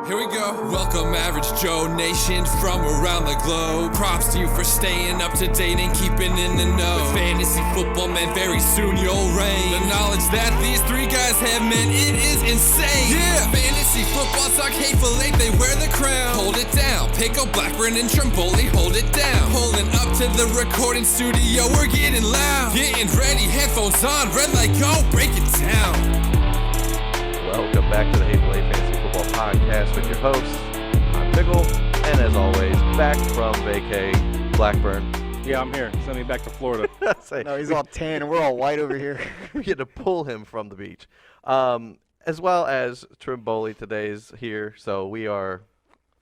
Here we go. Welcome, Average Joe Nation from around the globe. Props to you for staying up to date and keeping in the know. With fantasy football, man, very soon you'll reign. The knowledge that these three guys have, man, it is insane. Yeah, fantasy football talk hateful eight, they wear the crown. Hold it down. Pickle, Blackburn, and Trimboli, hold it down. Pulling up to the recording studio, we're getting loud. Getting ready, headphones on, red light, go, break it down. Welcome back to the Hateful Eight Fantasy Football Podcast with your hosts. I'm Pickle, and as always, back from vacay, Blackburn. Yeah, I'm here. Send me back to Florida. No, he's all tan and we're all white over here. We had to pull him from the beach. As well as Trimboli today's here, so we are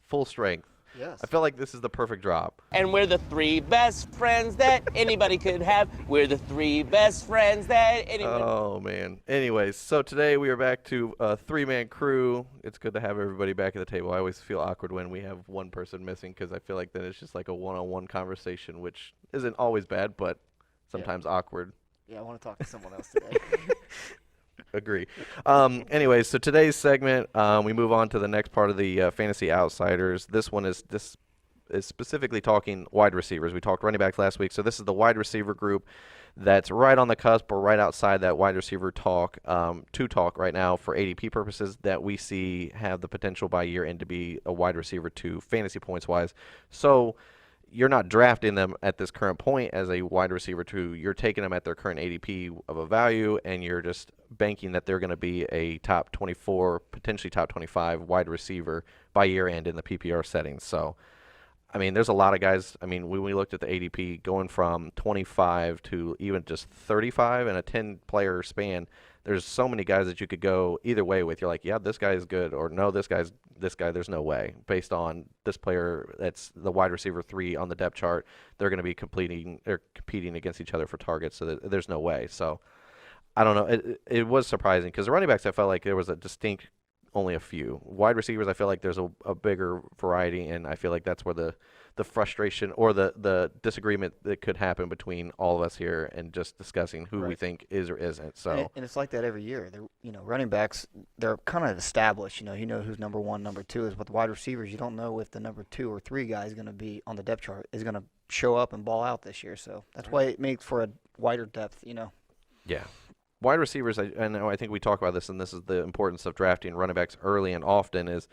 full strength. Yes. I feel like this is the perfect drop. And we're the three best friends that anybody could have. We're the three best friends that anybody... Oh, man. Anyways, so today we are back to a three-man crew. It's good to have everybody back at the table. I always feel awkward when we have one person missing because I feel like then it's just like a one-on-one conversation, which isn't always bad, but sometimes awkward. Yeah, I want to talk to someone else today. Agree. Anyways, so today's segment, we move on to the next part of the Fantasy Outsiders. This one is specifically talking wide receivers. We talked running backs last week, so this is the wide receiver group that's right on the cusp or right outside that wide receiver talk right now for ADP purposes that we see have the potential by year end to be a wide receiver 2 fantasy points wise. So you're not drafting them at this current point as a wide receiver 2. You're taking them at their current ADP of a value, and you're just banking that they're going to be a top 24, potentially top 25 wide receiver by year end in the PPR settings. So, I mean, there's a lot of guys. I mean, when we looked at the ADP going from 25 to even just 35 in a 10-player span, there's so many guys that you could go either way with. You're like, yeah, this guy is good, or no, this guy, there's no way. Based on this player that's the wide receiver 3 on the depth chart, they're going to be competing against each other for targets, so there's no way. So, I don't know. It was surprising because the running backs, I felt like there was a distinct only a few. Wide receivers, I feel like there's a bigger variety, and I feel like that's where the frustration or the disagreement that could happen between all of us here and just discussing who we think is or isn't. So and it's like that every year. Running backs, they're kind of established. You know who's number 1, number 2 is. With wide receivers, you don't know if the number 2 or 3 guy is going to be on the depth chart, is going to show up and ball out this year. So that's why it makes for a wider depth. Yeah. Wide receivers, I think we talk about this, and this is the importance of drafting running backs early and often, is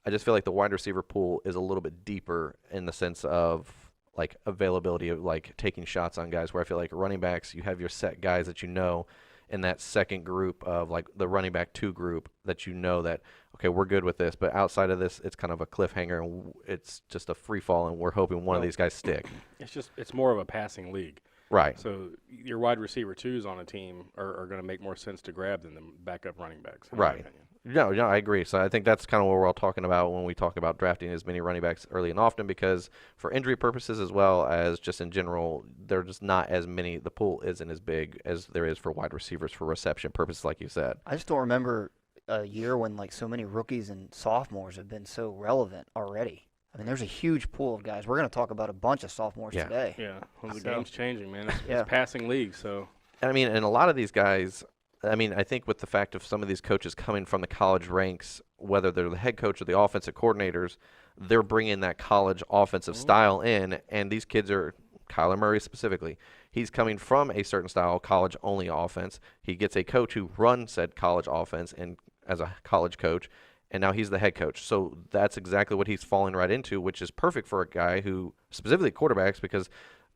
I just feel like the wide receiver pool is a little bit deeper in the sense of like availability of like taking shots on guys, where I feel like running backs, you have your set guys that you know in that second group of like the running back 2 group that you know that, okay, we're good with this, but outside of this, it's kind of a cliffhanger, and it's just a free fall, and we're hoping one of these guys stick. It's more of a passing league. Right. So your wide receiver 2s on a team are going to make more sense to grab than the backup running backs. Right. No, I agree. So I think that's kind of what we're all talking about when we talk about drafting as many running backs early and often, because for injury purposes as well as just in general, there's just not as many. The pool isn't as big as there is for wide receivers for reception purposes, like you said. I just don't remember a year when like so many rookies and sophomores have been so relevant already. I mean, there's a huge pool of guys. We're going to talk about a bunch of sophomores today. Yeah, well, the game's changing, man. It's Yeah. passing league, so. I mean, and a lot of these guys, I mean, I think with the fact of some of these coaches coming from the college ranks, whether they're the head coach or the offensive coordinators, they're bringing that college offensive style in, and these kids are, Kyler Murray specifically, he's coming from a certain style, college-only offense. He gets a coach who runs said college offense and as a college coach, and now he's the head coach. So that's exactly what he's falling right into, which is perfect for a guy who, specifically quarterbacks, because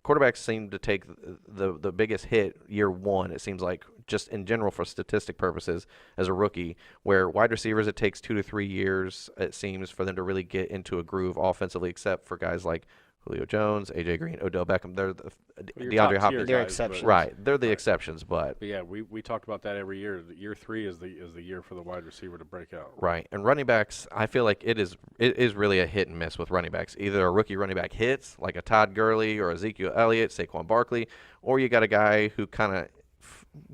quarterbacks seem to take the biggest hit year one, it seems like, just in general for statistic purposes as a rookie, where wide receivers, it takes 2 to 3 years, it seems, for them to really get into a groove offensively, except for guys like Julio Jones, A.J. Green, Odell Beckham. They're DeAndre Hopkins. They're exceptions. Right. They're the exceptions, but yeah, we talked about that every year. Year 3 is the year for the wide receiver to break out. Right. And running backs, I feel like it is really a hit and miss with running backs. Either a rookie running back hits, like a Todd Gurley or Ezekiel Elliott, Saquon Barkley, or you got a guy who kind of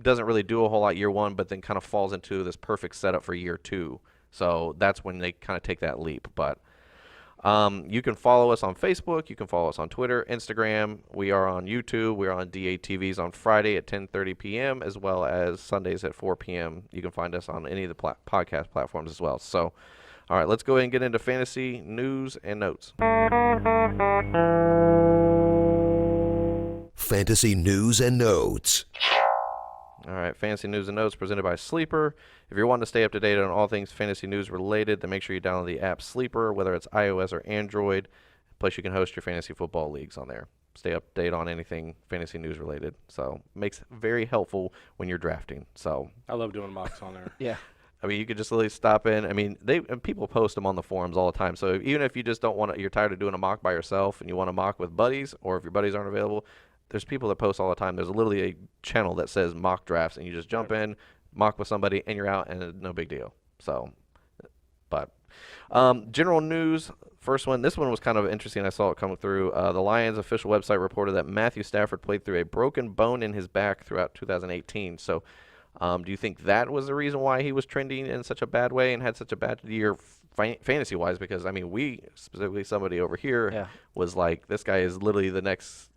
doesn't really do a whole lot year one, but then kind of falls into this perfect setup for year 2. So that's when they kind of take that leap. But you can follow us on Facebook. You can follow us on Twitter, Instagram. We are on YouTube. We are on DATVs on Friday at 10:30 p.m. as well as Sundays at 4 p.m. You can find us on any of the podcast platforms as well. So All right, let's go ahead and get into fantasy news and notes. Fantasy news and notes. All right, fantasy news and notes presented by Sleeper. If you're wanting to stay up to date on all things fantasy news related, then make sure you download the app Sleeper, whether it's iOS or Android. Plus, you can host your fantasy football leagues on there. Stay up to date on anything fantasy news related. So, makes it very helpful when you're drafting. So, I love doing mocks on there. Yeah. I mean, you could just literally stop in. I mean, people post them on the forums all the time. So, even if you just don't want to, you're tired of doing a mock by yourself and you want to mock with buddies, or if your buddies aren't available, there's people that post all the time. There's literally a channel that says mock drafts, and you just jump in, mock with somebody, and you're out, and it's no big deal. So, but general news, first one. This one was kind of interesting. I saw it come through. The Lions official website reported that Matthew Stafford played through a broken bone in his back throughout 2018. So, do you think that was the reason why he was trending in such a bad way and had such a bad year fantasy-wise? Because, I mean, we, specifically somebody over here, was like, this guy is literally the next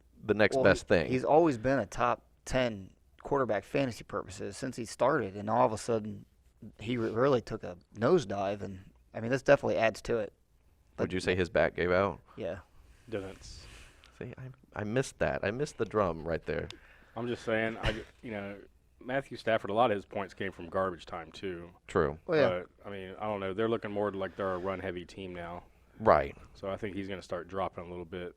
best thing. He's always been a top 10 quarterback fantasy purposes since he started, and all of a sudden he really took a nosedive, and I mean this definitely adds to it. Would you say his back gave out? Yeah. Didn't. See, I missed that. I missed the drum right there. I'm just saying, Matthew Stafford, a lot of his points came from garbage time too. True. Well, yeah. But I mean, I don't know. They're looking more like they're a run-heavy team now. Right. So I think he's going to start dropping a little bit.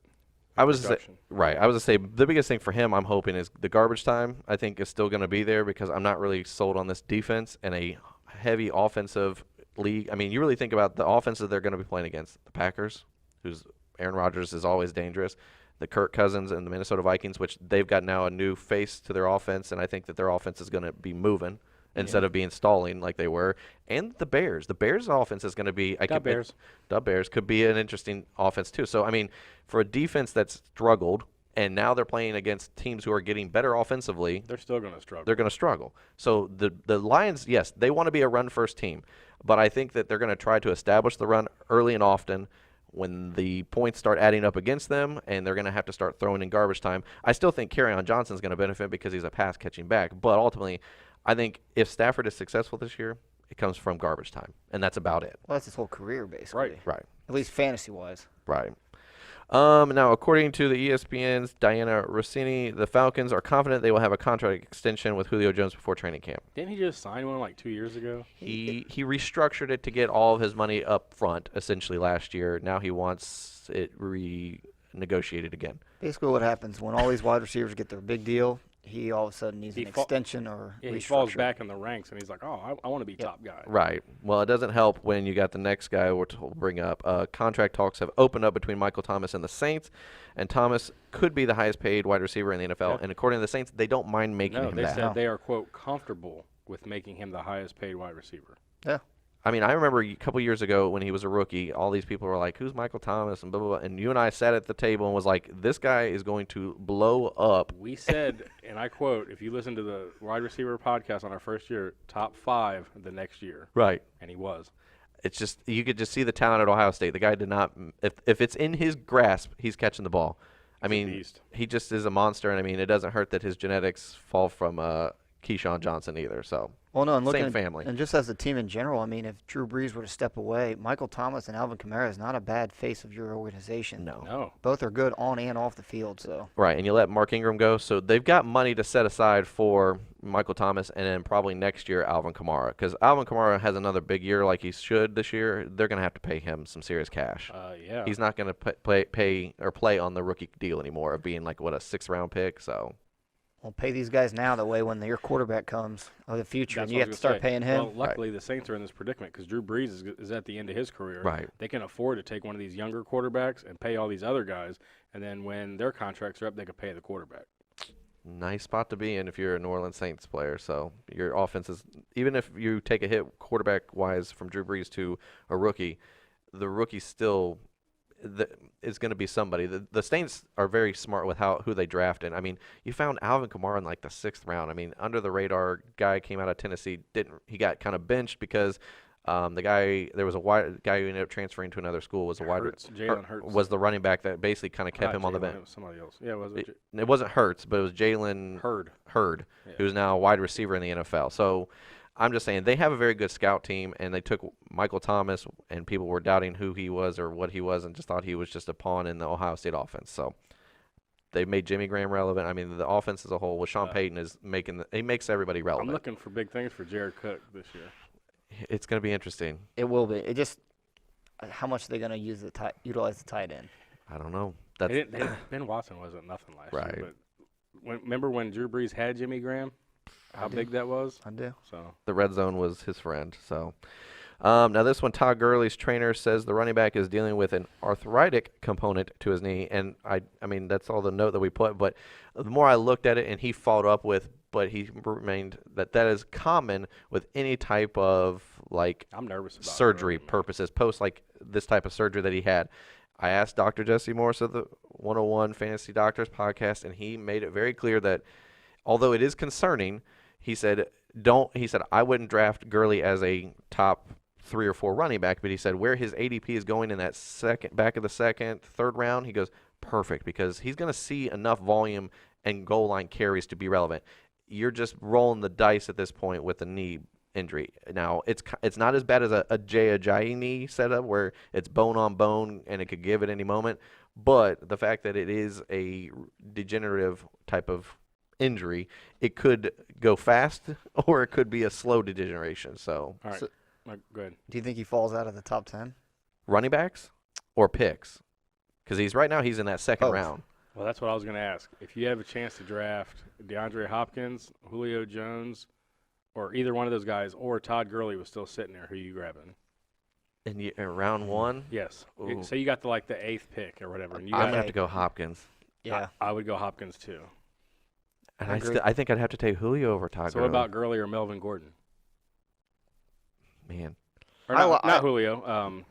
I was production. right. I was to say the biggest thing for him, I'm hoping, is the garbage time. I think is still going to be there because I'm not really sold on this defense and a heavy offensive league. I mean, you really think about the offenses they're going to be playing against: the Packers, whose Aaron Rodgers is always dangerous; the Kirk Cousins and the Minnesota Vikings, which they've got now a new face to their offense, and I think that their offense is going to be moving instead of being stalling like they were. And the Bears. The Bears' offense is going to be the Bears could be an interesting offense too. So I mean, for a defense that's struggled, and now they're playing against teams who are getting better offensively, They're still going to struggle. they're going to struggle. So the Lions, yes, they want to be a run-first team, but I think that they're going to try to establish the run early and often. When the points start adding up against them, and they're going to have to start throwing in garbage time, I still think Kerryon Johnson's going to benefit because he's a pass-catching back. But ultimately, I think if Stafford is successful this year, it comes from garbage time, and that's about it. Well, that's his whole career, basically. Right. At least fantasy-wise. Right. Now, according to the ESPN's Diana Rossini, the Falcons are confident they will have a contract extension with Julio Jones before training camp. Didn't he just sign one like 2 years ago? He restructured it to get all of his money up front, essentially, last year. Now he wants it renegotiated again. Basically what happens when all these wide receivers get their big deal, he all of a sudden needs an extension or Yeah, he restructure. falls back in the ranks, and he's like, I want to be top guy. Right. Well, it doesn't help when you got the next guy we'll bring up. Contract talks have opened up between Michael Thomas and the Saints, and Thomas could be the highest paid wide receiver in the NFL. Yeah. And according to the Saints, they don't mind making No, him they that. said they are, quote, comfortable with making him the highest paid wide receiver. Yeah. I mean, I remember a couple years ago when he was a rookie, all these people were like, who's Michael Thomas and blah, blah, blah. And you and I sat at the table and was like, this guy is going to blow up. We said, and I quote, if you listen to the wide receiver podcast on our first year, top 5 the next year. Right. And he was. It's just, you could just see the talent at Ohio State. The guy did not, if it's in his grasp, he's catching the ball. I mean, beast. he just is a monster. And I mean, it doesn't hurt that his genetics fall from Keyshawn Johnson either. So. Well, no, and looking Same at, family. and just as the team in general, I mean, if Drew Brees were to step away, Michael Thomas and Alvin Kamara is not a bad face of your organization. No. Both are good on and off the field. So Right, and you let Mark Ingram go, so they've got money to set aside for Michael Thomas, and then probably next year Alvin Kamara, because Alvin Kamara has another big year like he should this year. They're going to have to pay him some serious cash. Yeah. He's not going to play on the rookie deal anymore of being like what a 6th-round pick. So we'll pay these guys now. That way, when your quarterback comes of the future, That's and you what I have was to gonna start say. paying him. Well, luckily, the Saints are in this predicament because Drew Brees is at the end of his career. Right. They can afford to take one of these younger quarterbacks and pay all these other guys, and then when their contracts are up, they can pay the quarterback. nice spot to be in if you're a New Orleans Saints player. So your offense is, even if you take a hit quarterback-wise from Drew Brees to a rookie, the rookie still is going to be somebody. The Saints are very smart with who they draft in. I mean, you found Alvin Kamara in like the 6th round. I mean, under the radar guy came out of Tennessee. He got kind of benched because there was a guy who ended up transferring to another school was a Jalen Hurts was the running back that basically kind of kept him on the bench. It was somebody else. Yeah, It wasn't Hurts, but it was Jalen Hurd. Hurd, Yeah. who's now a wide receiver in the NFL. So I'm just saying they have a very good scout team, and they took Michael Thomas, and people were doubting who he was or what he was, and just thought he was just a pawn in the Ohio State offense. So they made Jimmy Graham relevant. I mean, the offense as a whole with Sean Payton is he makes everybody relevant. I'm looking for big things for Jared Cook this year. It's going to be interesting. It will be. It just how much are they going to utilize the tight end? I don't know. Ben Watson wasn't nothing last year. But remember when Drew Brees had Jimmy Graham? How big that was? I do. So The red zone was his friend. So now this one, Todd Gurley's trainer says the running back is dealing with an arthritic component to his knee, and I mean that's all the note that we put. But the more I looked at it, and he followed up with, but he remained that is common with any type of like I'm nervous about surgery it. purposes, post like this type of surgery that he had. I asked Dr. Jesse Morse of the 101 Fantasy Doctors podcast, and he made it very clear that although it is concerning, he said I wouldn't draft Gurley as a top 3 or 4 running back, but he said where his ADP is going in that back of the second, third round, he goes perfect because he's going to see enough volume and goal line carries to be relevant. You're just rolling the dice at this point with the knee injury. Now it's not as bad as a Jay Ajayi knee setup where it's bone on bone and it could give at any moment, but the fact that it is a degenerative type of injury, it could go fast or it could be a slow degeneration. So, All right. Go ahead. Do you think he falls out of the top 10? running backs or picks, because he's in that second Both. round. Well, that's what I was going to ask. If you have a chance to draft DeAndre Hopkins, Julio Jones, or either one of those guys, or Todd Gurley was still sitting there, who are you grabbing? In round one, Yes. Ooh. Say you got the 8th pick or whatever, and you I'm got, gonna have to go Hopkins, Yeah. I would go Hopkins too. and I agree. I think I'd have to take Julio over Todd So Gurley. what about Gurley or Melvin Gordon? Man, Or I not, li- not I- Julio.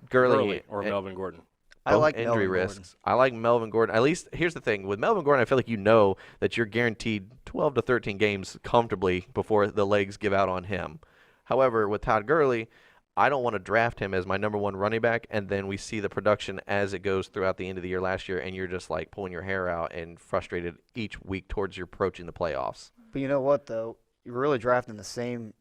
Gurley or Melvin Gordon. I both like injury Melvin risks. Gordon. I like Melvin Gordon. At least here's the thing with Melvin Gordon, I feel like you know that you're guaranteed 12 to 13 games comfortably before the legs give out on him. However, with Todd Gurley, I don't want to draft him as my number one running back, and then we see the production as it goes throughout the end of the year last year, and you're just like pulling your hair out and frustrated each week towards you're approaching the playoffs. But you know what, though? You're really drafting the same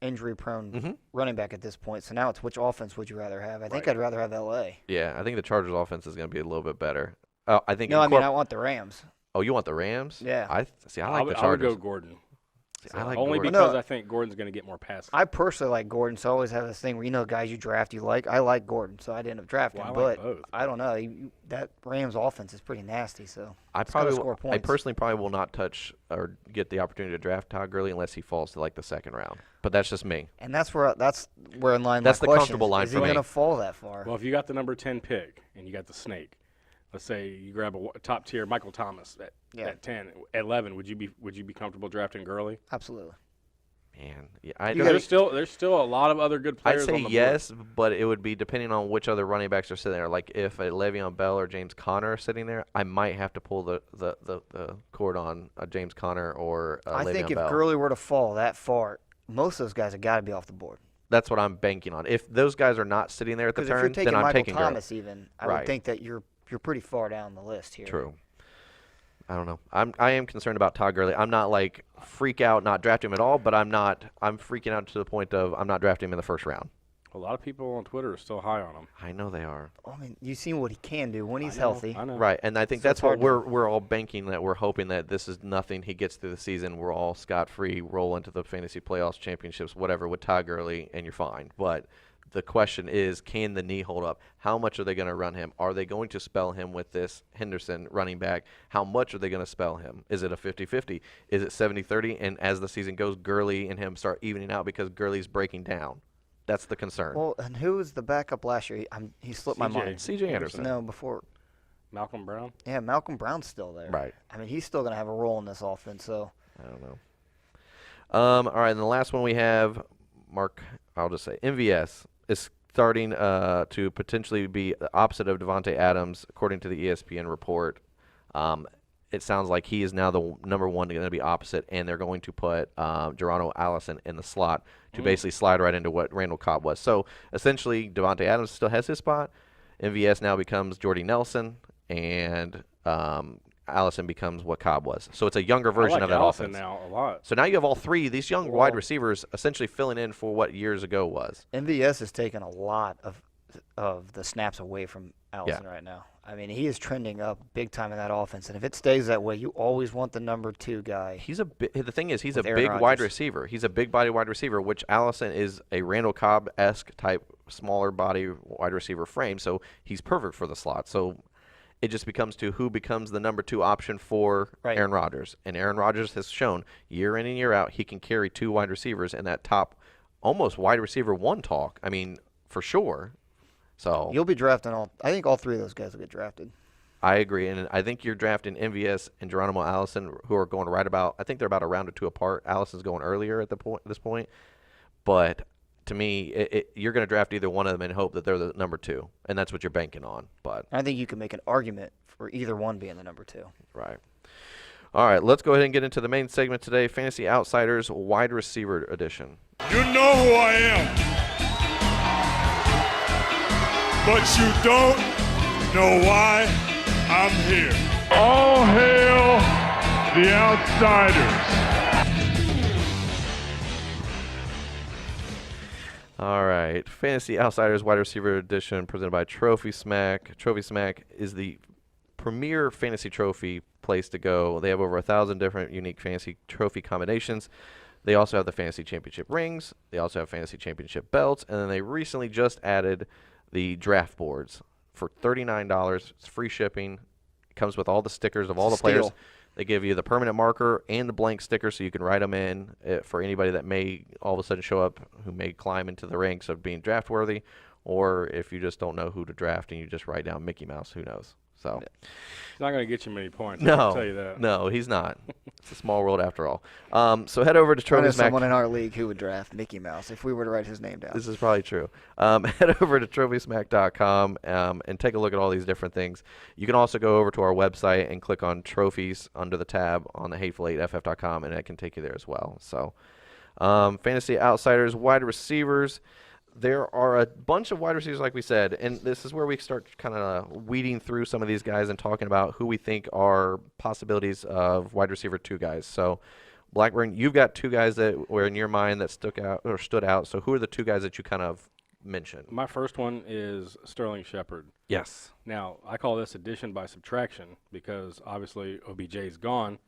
injury-prone Mhm. running back at this point. So now it's which offense would you rather have? I think Right. I'd rather have L.A. Yeah, I think the Chargers offense is going to be a little bit better. I think. No, I mean, I want the Rams. Oh, you want the Rams? Yeah. I like the I would Chargers. go Gordon. See, I like Only Gordon. because No. I think Gordon's going to get more passes. I personally like Gordon, so I always have this thing where, guys you draft you like. I like Gordon, so I'd end up drafting Well, him. I like But both. I don't know. That Rams offense is pretty nasty, so I it's gonna probably, score I points. personally probably will not touch or get the opportunity to draft Todd Gurley unless he falls to like the second round. But that's just me. And that's where in line That's my the question comfortable is, line is for he me. going to fall that far? Well, if you got the number 10 pick and you got the snake, let's say you grab a top tier Michael Thomas at 10, at 11, would you be comfortable drafting Gurley? Absolutely. Man, yeah, There's still a lot of other good I'd players say on the yes, but it would be depending on which other running backs are sitting there. Like if a Le'Veon Bell or James Conner are sitting there, I might have to pull the cord on James Conner or I Le'Veon think if Bell. Gurley were to fall that far, most of those guys have got to be off the board. That's what I'm banking on. If those guys are not sitting there at the Because if you're turn, taking then I'm Michael taking Thomas, even I Right. would think that you're pretty far down the list here. True. I don't know. I am concerned about Todd Gurley. I'm not like freak out, not draft him at all, but I'm freaking out to the point of I'm not drafting him in the first round. A lot of people on Twitter are still high on him. I know they are. I mean, you've seen what he can do when he's I know, healthy. I know. Right, and I think So that's it's what hard we're all banking that we're hoping that this is nothing. He gets through the season, we're all scot-free, roll into the fantasy playoffs, championships, whatever with Todd Gurley, and you're fine. But the question is, can the knee hold up? How much are they going to run him? Are they going to spell him with this Henderson running back? How much are they going to spell him? Is it a 50-50? Is it 70-30? And as the season goes, Gurley and him start evening out because Gurley's breaking down. That's the concern. Well, and who was the backup last year? He slipped my CJ. mind. C.J. Anderson. No, before. Malcolm Brown? Yeah, Malcolm Brown's still there. Right. I mean, he's still going to have a role in this offense. So I don't know. All right, and the last one we have, Mark, I'll just say, MVS is starting to potentially be the opposite of Devontae Adams, according to the ESPN report. It sounds like he is now the number one going to be opposite, and they're going to put Geronimo Allison in the slot to basically slide right into what Randall Cobb was. So essentially, Devontae Adams still has his spot. MVS now becomes Jordy Nelson, and Allison becomes what Cobb was. So it's a younger I version like of that Allison offense. now a lot. So now you have all three these young Well- wide receivers essentially filling in for what years ago was. MVS has taken a lot of the snaps away from Allison right now. I mean, he is trending up big time in that offense, and if it stays that way, you always want the number 2 guy. The thing is, he's a With Aaron big wide Rodgers. receiver. He's a big body wide receiver, which Allison is a Randall Cobb-esque type smaller body wide receiver frame. So he's perfect for the slot. So it just becomes to who becomes the number 2 option for Right. Aaron Rodgers. And Aaron Rodgers has shown year in and year out he can carry 2 wide receivers in that top, almost wide receiver 1 talk. I mean, for sure. So You'll be drafting I think all 3 of those guys will get drafted. I agree, and I think you're drafting MVS and Geronimo Allison, who are going right about. I think they're about a round or 2 apart. Allison's going earlier at this point, but to me, you're going to draft either one of them and hope that they're the number 2, and that's what you're banking on. But I think you can make an argument for either one being the number 2. right, all right, let's go ahead and get into the main segment today: Fantasy Outsiders Wide Receiver Edition. You know who I am, but you don't know why I'm here. All hail the Outsiders. All right, Fantasy Outsiders Wide Receiver Edition, presented by Trophy Smack. Trophy Smack is the premier fantasy trophy place to go. They have over 1,000 different unique fantasy trophy combinations. They also have the fantasy championship rings. They also have fantasy championship belts, and then they recently just added the draft boards for $39. It's free shipping. It comes with all the stickers of all the players. Steal. They give you the permanent marker and the blank sticker, so you can write them in for anybody that may all of a sudden show up who may climb into the ranks of being draft worthy, or if you just don't know who to draft and you just write down Mickey Mouse, who knows? So It's not going to get you many points. I no, can tell you that. no, he's not. It's a small world after all. So head over to I Trophy know Smack. someone in our league who would draft Mickey Mouse if we were to write his name down. This is probably true. Head over to TrophySmack.com and take a look at all these different things. You can also go over to our website and click on trophies under the tab on the hateful8ff.com, and that can take you there as well. So, Fantasy Outsiders, wide receivers. There are a bunch of wide receivers, like we said, and this is where we start kind of weeding through some of these guys and talking about who we think are possibilities of wide receiver 2 guys. So, Blackburn, you've got 2 guys that were in your mind that stood out. So who are the 2 guys that you kind of mentioned? My first one is Sterling Shepard. Yes. Now, I call this addition by subtraction because obviously OBJ is gone.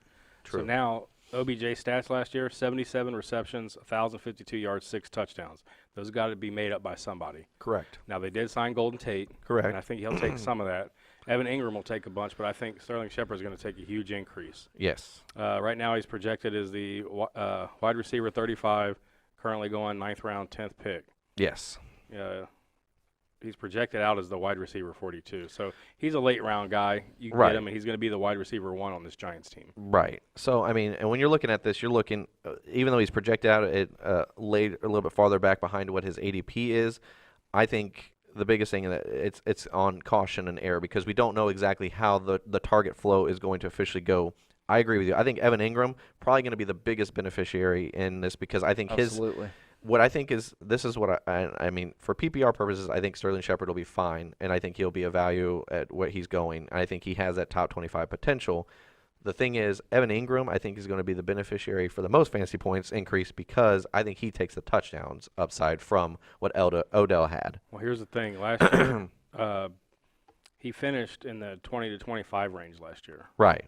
True. So now OBJ stats last year, 77 receptions, 1,052 yards, 6 touchdowns. Those got to be made up by somebody. Correct. Now, they did sign Golden Tate. Correct. And I think he'll take some of that. Evan Ingram will take a bunch, but I think Sterling Shepard is going to take a huge increase. Yes. Right now he's projected as the wide receiver 35, currently going 9th round, 10th pick. Yes. He's projected out as the wide receiver 42. So he's a late round guy. You can Right. get him, and he's going to be the wide receiver 1 on this Giants team. Right. So, I mean, and when you're looking at this, you're looking, even though he's projected out at late, a little bit farther back behind what his ADP is, I think the biggest thing that it's on caution and error because we don't know exactly how the target flow is going to officially go. I agree with you. I think Evan Ingram probably going to be the biggest beneficiary in this because I think Absolutely. what I think is this is what I mean for PPR purposes. I think Sterling Shepard will be fine, and I think he'll be a value at what he's going. I think he has that top 25 potential. The thing is, Evan Ingram, I think, is going to be the beneficiary for the most fantasy points increase because I think he takes the touchdowns upside from what Odell had. Well, here's the thing. Last year, he finished in the 20 to 25 range last year. Right.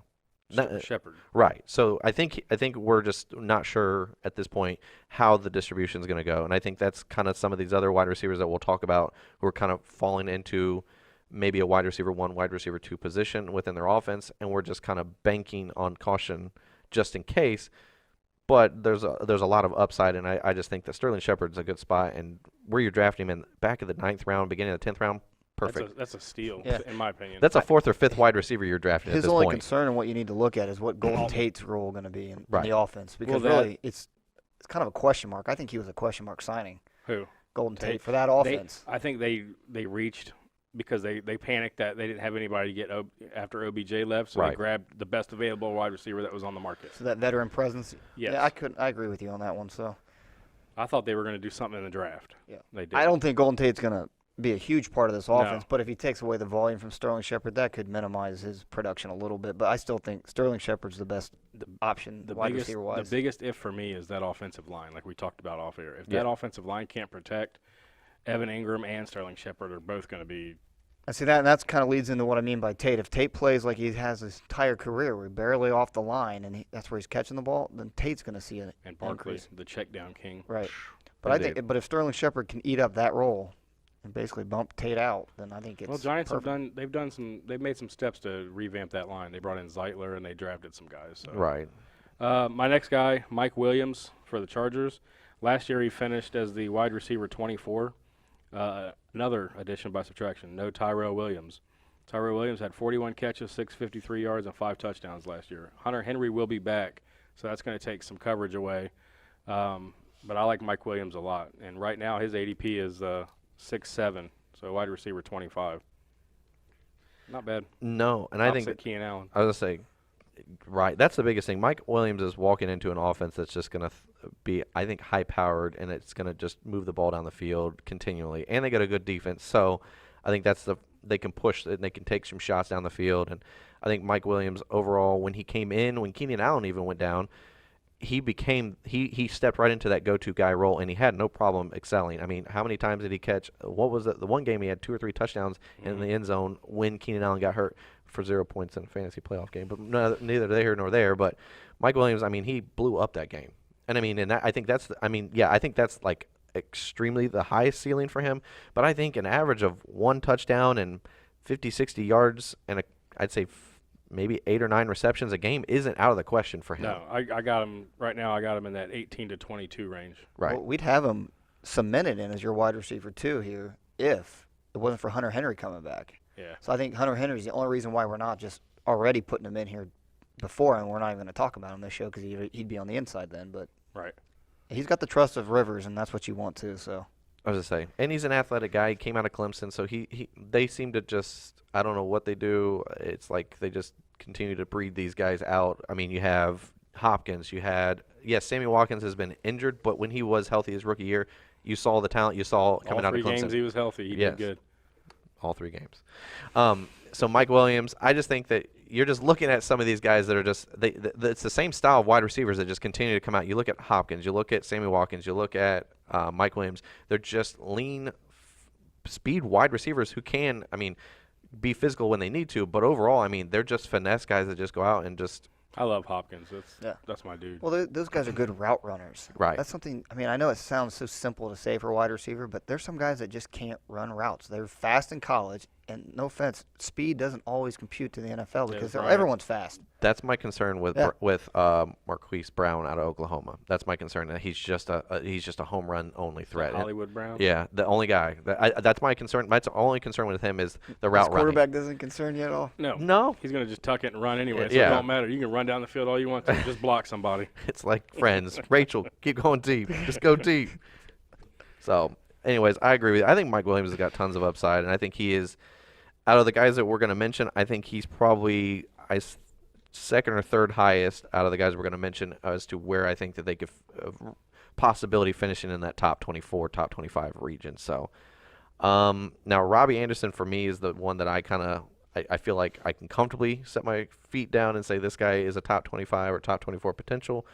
Shepard. Right. So I think we're just not sure at this point how the distribution is going to go, and I think that's kind of some of these other wide receivers that we'll talk about who are kind of falling into maybe a wide receiver 1, wide receiver 2 position within their offense, and we're just kind of banking on caution just in case. But there's a lot of upside, and I just think that Sterling Shepard's a good spot, and where you're drafting him in back of the 9th round, beginning of the 10th round, perfect. That's a steal, Yeah. in my opinion. That's a 4th or 5th wide receiver you're drafting at His this only point. concern and what you need to look at is what Golden Tate's role going to be in Right. the offense because Well, really it's kind of a question mark. I think he was a question mark signing, Who? Golden Tate. Tate, for that offense. I think they reached because they panicked that they didn't have anybody to get after OBJ left, so Right. they grabbed the best available wide receiver that was on the market. So that veteran presence. Yes. Yeah, I agree with you on that one. So I thought they were going to do something in the draft. yeah, They did. I don't think Golden Tate's going to be a huge part of this offense. But if he takes away the volume from Sterling Shepard, that could minimize his production a little bit. But I still think Sterling Shepard's the best option, wide receiver-wise. The biggest if for me is that offensive line, like we talked about off air. If that offensive line can't protect, Evan Ingram and Sterling Shepard are both going to be. I see that, and that's kind of leads into what I mean by Tate. If Tate plays like he has his entire career, where he's barely off the line, and that's where he's catching the ball, then Tate's going to see an And Barkley, increase. the check down king. Right. But if Sterling Shepard can eat up that role and basically bump Tate out, then I think it's Well, Giants perfect. they've made some steps to revamp that line. They brought in Zeitler and they drafted some guys. So. Right. My next guy, Mike Williams for the Chargers. Last year he finished as the wide receiver 24. Another addition by subtraction. No Tyrell Williams. Tyrell Williams had 41 catches, 653 yards, and 5 touchdowns last year. Hunter Henry will be back, so that's going to take some coverage away. But I like Mike Williams a lot. And right now his ADP is 6'7", so wide receiver 25. Not bad. No, and I think Opposite Keenan Allen. I was going to say, right, that's the biggest thing. Mike Williams is walking into an offense that's just going to be, I think, high-powered, and it's going to just move the ball down the field continually. And they got a good defense, so I think they can push and they can take some shots down the field. And I think Mike Williams overall, when he came in, when Keenan Allen even went down, he stepped right into that go-to guy role, and he had no problem excelling. I mean, how many times did he catch? What was it? The one game he had 2 or 3 touchdowns in the end zone when Keenan Allen got hurt for 0 points in a fantasy playoff game. But neither there nor there. But Mike Williams, I mean, he blew up that game. And I mean, I think that's like extremely the highest ceiling for him. But I think an average of 1 touchdown and 50, 60 yards and I'd say maybe 8 or 9 receptions a game isn't out of the question for him. No, I got him right now. I got him in that 18 to 22 range. Right. Well, we'd have him cemented in as your wide receiver too here if it wasn't for Hunter Henry coming back. Yeah. So I think Hunter Henry is the only reason why we're not just already putting him in here before, and we're not even going to talk about him this show because he'd be on the inside then. But Right. he's got the trust of Rivers, and that's what you want too. So I was just saying, and he's an athletic guy. He came out of Clemson, so they seem to just, I don't know what they do. It's like they just continue to breed these guys out. I mean, you have Hopkins. Sammy Watkins has been injured, but when he was healthy his rookie year, you saw the talent you saw coming out of Clemson. All 3 games he was healthy. He did good. All 3 games. So Mike Williams, I just think that you're just looking at some of these guys that are just it's the same style of wide receivers that just continue to come out. You look at Hopkins, you look at Sammy Watkins, you look at Mike Williams. They're just lean, speed wide receivers who can, I mean, be physical when they need to. But overall, I mean, they're just finesse guys that just go out and just. I love Hopkins. Yeah. That's my dude. well, those guys are good route runners. Right. That's something. I mean, I know it sounds so simple to say for a wide receiver, but there's some guys that just can't run routes. They're fast in college, and no offense, speed doesn't always compute to the NFL because right. everyone's fast. That's my concern with Yeah. Marquise Brown out of Oklahoma. That's my concern that he's just a home run only threat. Hollywood Brown. Yeah, the only guy. That's my concern. My only concern with him is the route His running. quarterback doesn't concern you at all. No, He's going to just tuck it and run anyway, so Yeah. it don't matter. You can run down the field all you want to. Just block somebody. it's like Friends. Rachel, keep going deep. Just go deep. So, anyways, I agree with you. I think Mike Williams has got tons of upside, and I think he is, out of the guys that we're going to mention, I think he's probably second or third highest out of the guys we're going to mention as to where I think that they could possibility finishing in that top 24, top 25 region. So, now Robbie Anderson for me is the one that I feel like I can comfortably set my feet down and say this guy is a top 25 or top 24 potential.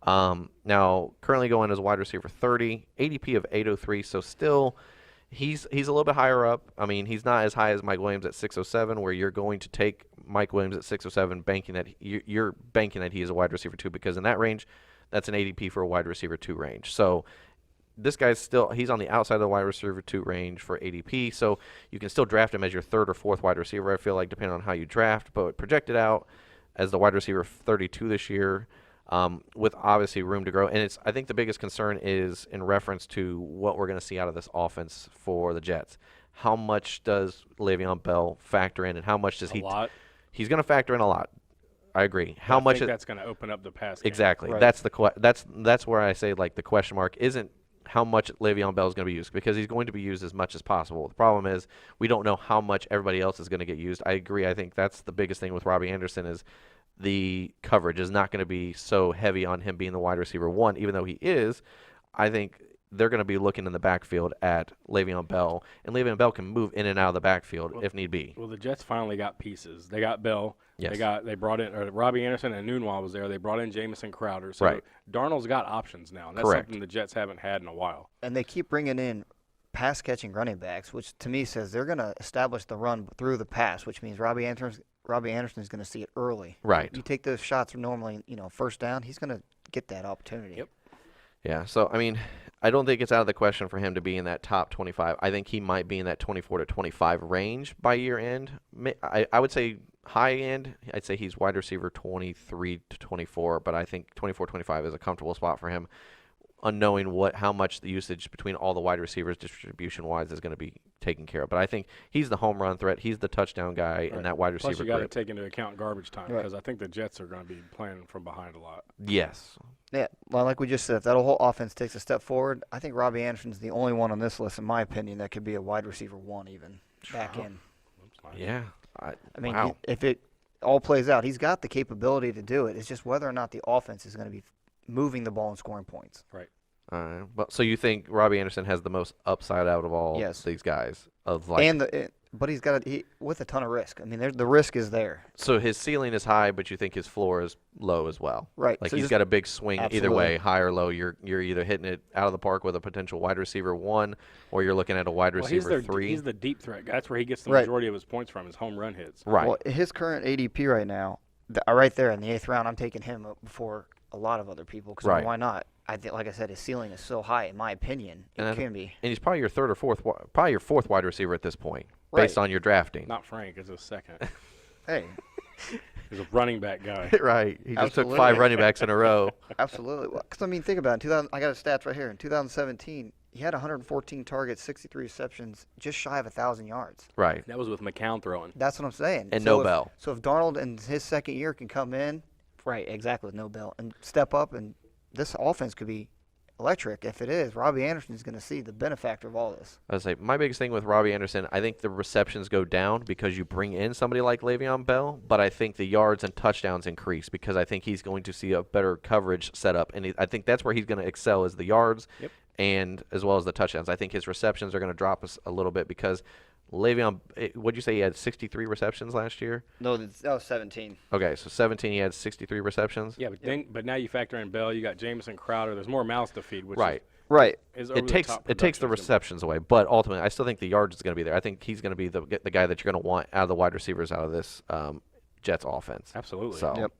Now, currently going as a wide receiver 30, ADP of 803, so still he's a little bit higher up. I mean, he's not as high as Mike Williams at 607, where you're going to take Mike Williams at 607, banking that you're banking that he is a wide receiver 2, because in that range, that's an ADP for a wide receiver 2 range. So this guy's he's on the outside of the wide receiver 2 range for ADP, so you can still draft him as your 3rd or 4th wide receiver, I feel like, depending on how you draft, but projected out as the wide receiver 32 this year, with obviously room to grow. And I think the biggest concern is in reference to what we're going to see out of this offense for the Jets. How much does Le'Veon Bell factor in, and how much does A lot. He's going to factor in a lot. I agree. I think that's going to open up the pass game. Exactly. Right. That's where I say, like, the question mark isn't how much Le'Veon Bell is going to be used, because he's going to be used as much as possible. The problem is we don't know how much everybody else is going to get used. I agree. I think that's the biggest thing with Robbie Anderson is the coverage is not going to be so heavy on him being the wide receiver 1, even though he is. I think they're going to be looking in the backfield at Le'Veon Bell, and Le'Veon Bell can move in and out of the backfield if need be. Well, the Jets finally got pieces. They got Bell. Yes. They brought in Robbie Anderson and Nunwa was there. They brought in Jamison Crowder. So Right. Darnold's got options now. And that's Correct. something the Jets haven't had in a while. And they keep bringing in pass-catching running backs, which to me says they're going to establish the run through the pass, which means Robbie Anderson is going to see it early. Right. You take those shots normally, first down, he's going to get that opportunity. Yep. Yeah, so, I mean, I don't think it's out of the question for him to be in that top 25. I think he might be in that 24 to 25 range by year end. I would say high end, I'd say he's wide receiver 23 to 24, but I think 24, 25 is a comfortable spot for him, unknowing how much the usage between all the wide receivers distribution-wise is going to be taken care of. But I think he's the home run threat. He's the touchdown guy in that wide receiver Plus, you got to group. take into account garbage time Right. because I think the Jets are going to be playing from behind a lot. Yes. Yeah, well, like we just said, if that whole offense takes a step forward, I think Robbie Anderson's the only one on this list, in my opinion, that could be a wide receiver 1 even back in. Yeah. I mean, wow. if it all plays out, he's got the capability to do it. It's just whether or not the offense is going to be moving the ball and scoring points. Right. Well, so you think Robbie Anderson has the most upside out of all Yes. these guys? But he's got with a ton of risk. I mean, the risk is there. So his ceiling is high, but you think his floor is low as well. Right. Like So he's just- got a big swing either Absolutely. way, high or low. You're either hitting it out of the park with a potential wide receiver 1, or you're looking at a wide Well, he's receiver their 3. he's the deep threat guy. That's where he gets the Right. majority of his points from, his home run hits. Right. Well, his current ADP right now, right there in the 8th round, I'm taking him before a lot of other people because Right. why not? I think, like I said, his ceiling is so high. In my opinion, And it can be. And he's probably your third or fourth, probably your fourth wide receiver at this point, Right. based on your drafting. Not Frank is his second. Hey, He's a running back guy. Right. He just took Absolutely. 5 running backs in a row. absolutely. Because I mean, think about it. 2000. I got his stats right here. In 2017, he had 114 targets, 63 receptions, just shy of 1,000 yards. Right. That was with McCown throwing. That's what I'm saying. And So no if- Bell. So if Darnold in his second year can come in, right, exactly, with no Bell, and step up, and this offense could be electric. If it is, Robbie Anderson is going to see the benefactor of all this. I would say my biggest thing with Robbie Anderson, I think the receptions go down because you bring in somebody like Le'Veon Bell, but I think the yards and touchdowns increase because I think he's going to see a better coverage setup, and I think that's where he's going to excel is the yards, Yep. and as well as the touchdowns. I think his receptions are going to drop us a little bit because Le'Veon, what'd you say he had 63 receptions last year? No, that was 17. Okay, so 17 he had 63 receptions. Yeah, but now you factor in Bell. You got Jamison Crowder. There's more mouths to feed, which Right. Right. is It takes the receptions receptions away, but ultimately I still think the yards is going to be there. I think he's going to be the guy that you're going to want out of the wide receivers out of this Jets offense. Absolutely. So, Yep.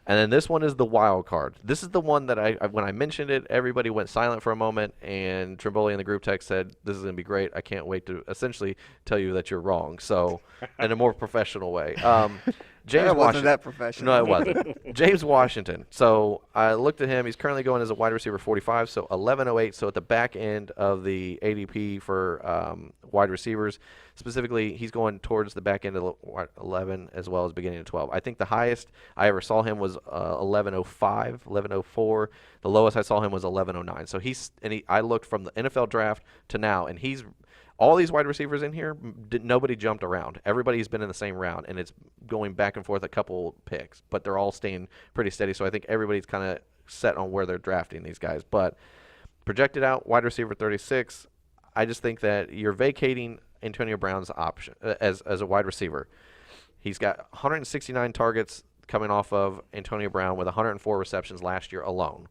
and then this one is the wild card. This is the one that I when I mentioned it, everybody went silent for a moment, and Trimboli in the group text said, "This is going to be great. I can't wait to essentially tell you that you're wrong." So, in a more professional way, James That wasn't Washington. that professional. No, it wasn't. James Washington. So I looked at him. He's currently going as a wide receiver 45, so 1108. So at the back end of the ADP for wide receivers, specifically, he's going towards the back end of 11 as well as beginning of 12. I think the highest I ever saw him was 1105, 1104. The lowest I saw him was 1109. So I looked from the NFL draft to now, and he's all these wide receivers in here, nobody jumped around. Everybody's been in the same round, and it's going back and forth a couple picks, but they're all staying pretty steady. So I think everybody's kind of set on where they're drafting these guys. But projected out, wide receiver 36, I just think that you're vacating Antonio Brown's option as a wide receiver. He's got 169 targets coming off of Antonio Brown with 104 receptions last year alone.